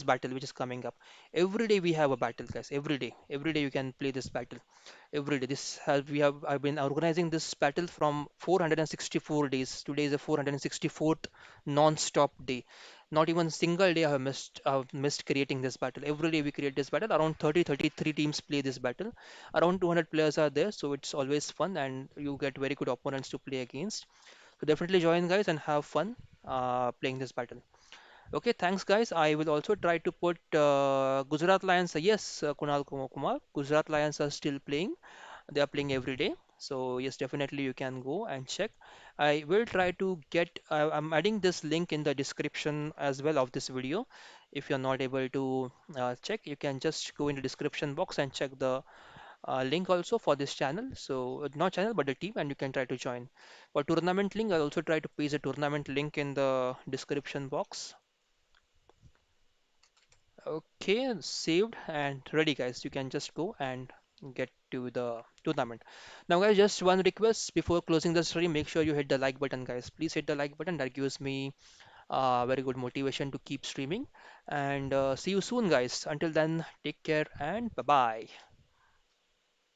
battle which is coming up. Every day we have a battle, guys. Every day you can play this battle. Every day. This has we have I've been organizing this battle from 464 days. Today is the 464th non-stop day. Not even single day I have missed creating this battle. Every day we create this battle. Around 33 teams play this battle. Around 200 players are there, so it's always fun and you get very good opponents to play against. So definitely join, guys, and have fun playing this battle. Okay, thanks, guys. I will also try to put Gujarat Lions. Yes, Kunal Kumar. Gujarat Lions are still playing. They are playing every day. So yes, definitely you can go and check. I will try to get. I'm adding this link in the description as well of this video. If you're not able to check, you can just go in the description box and check the link also for this channel. So not channel but the team, and you can try to join. For tournament link, I'll also try to paste a tournament link in the description box. Okay, saved and ready, guys. You can just go and get to the tournament. Now, guys, just one request before closing the stream. Make sure you hit the like button, guys. Please hit the like button. That gives me very good motivation to keep streaming. And see you soon, guys. Until then, take care and bye bye.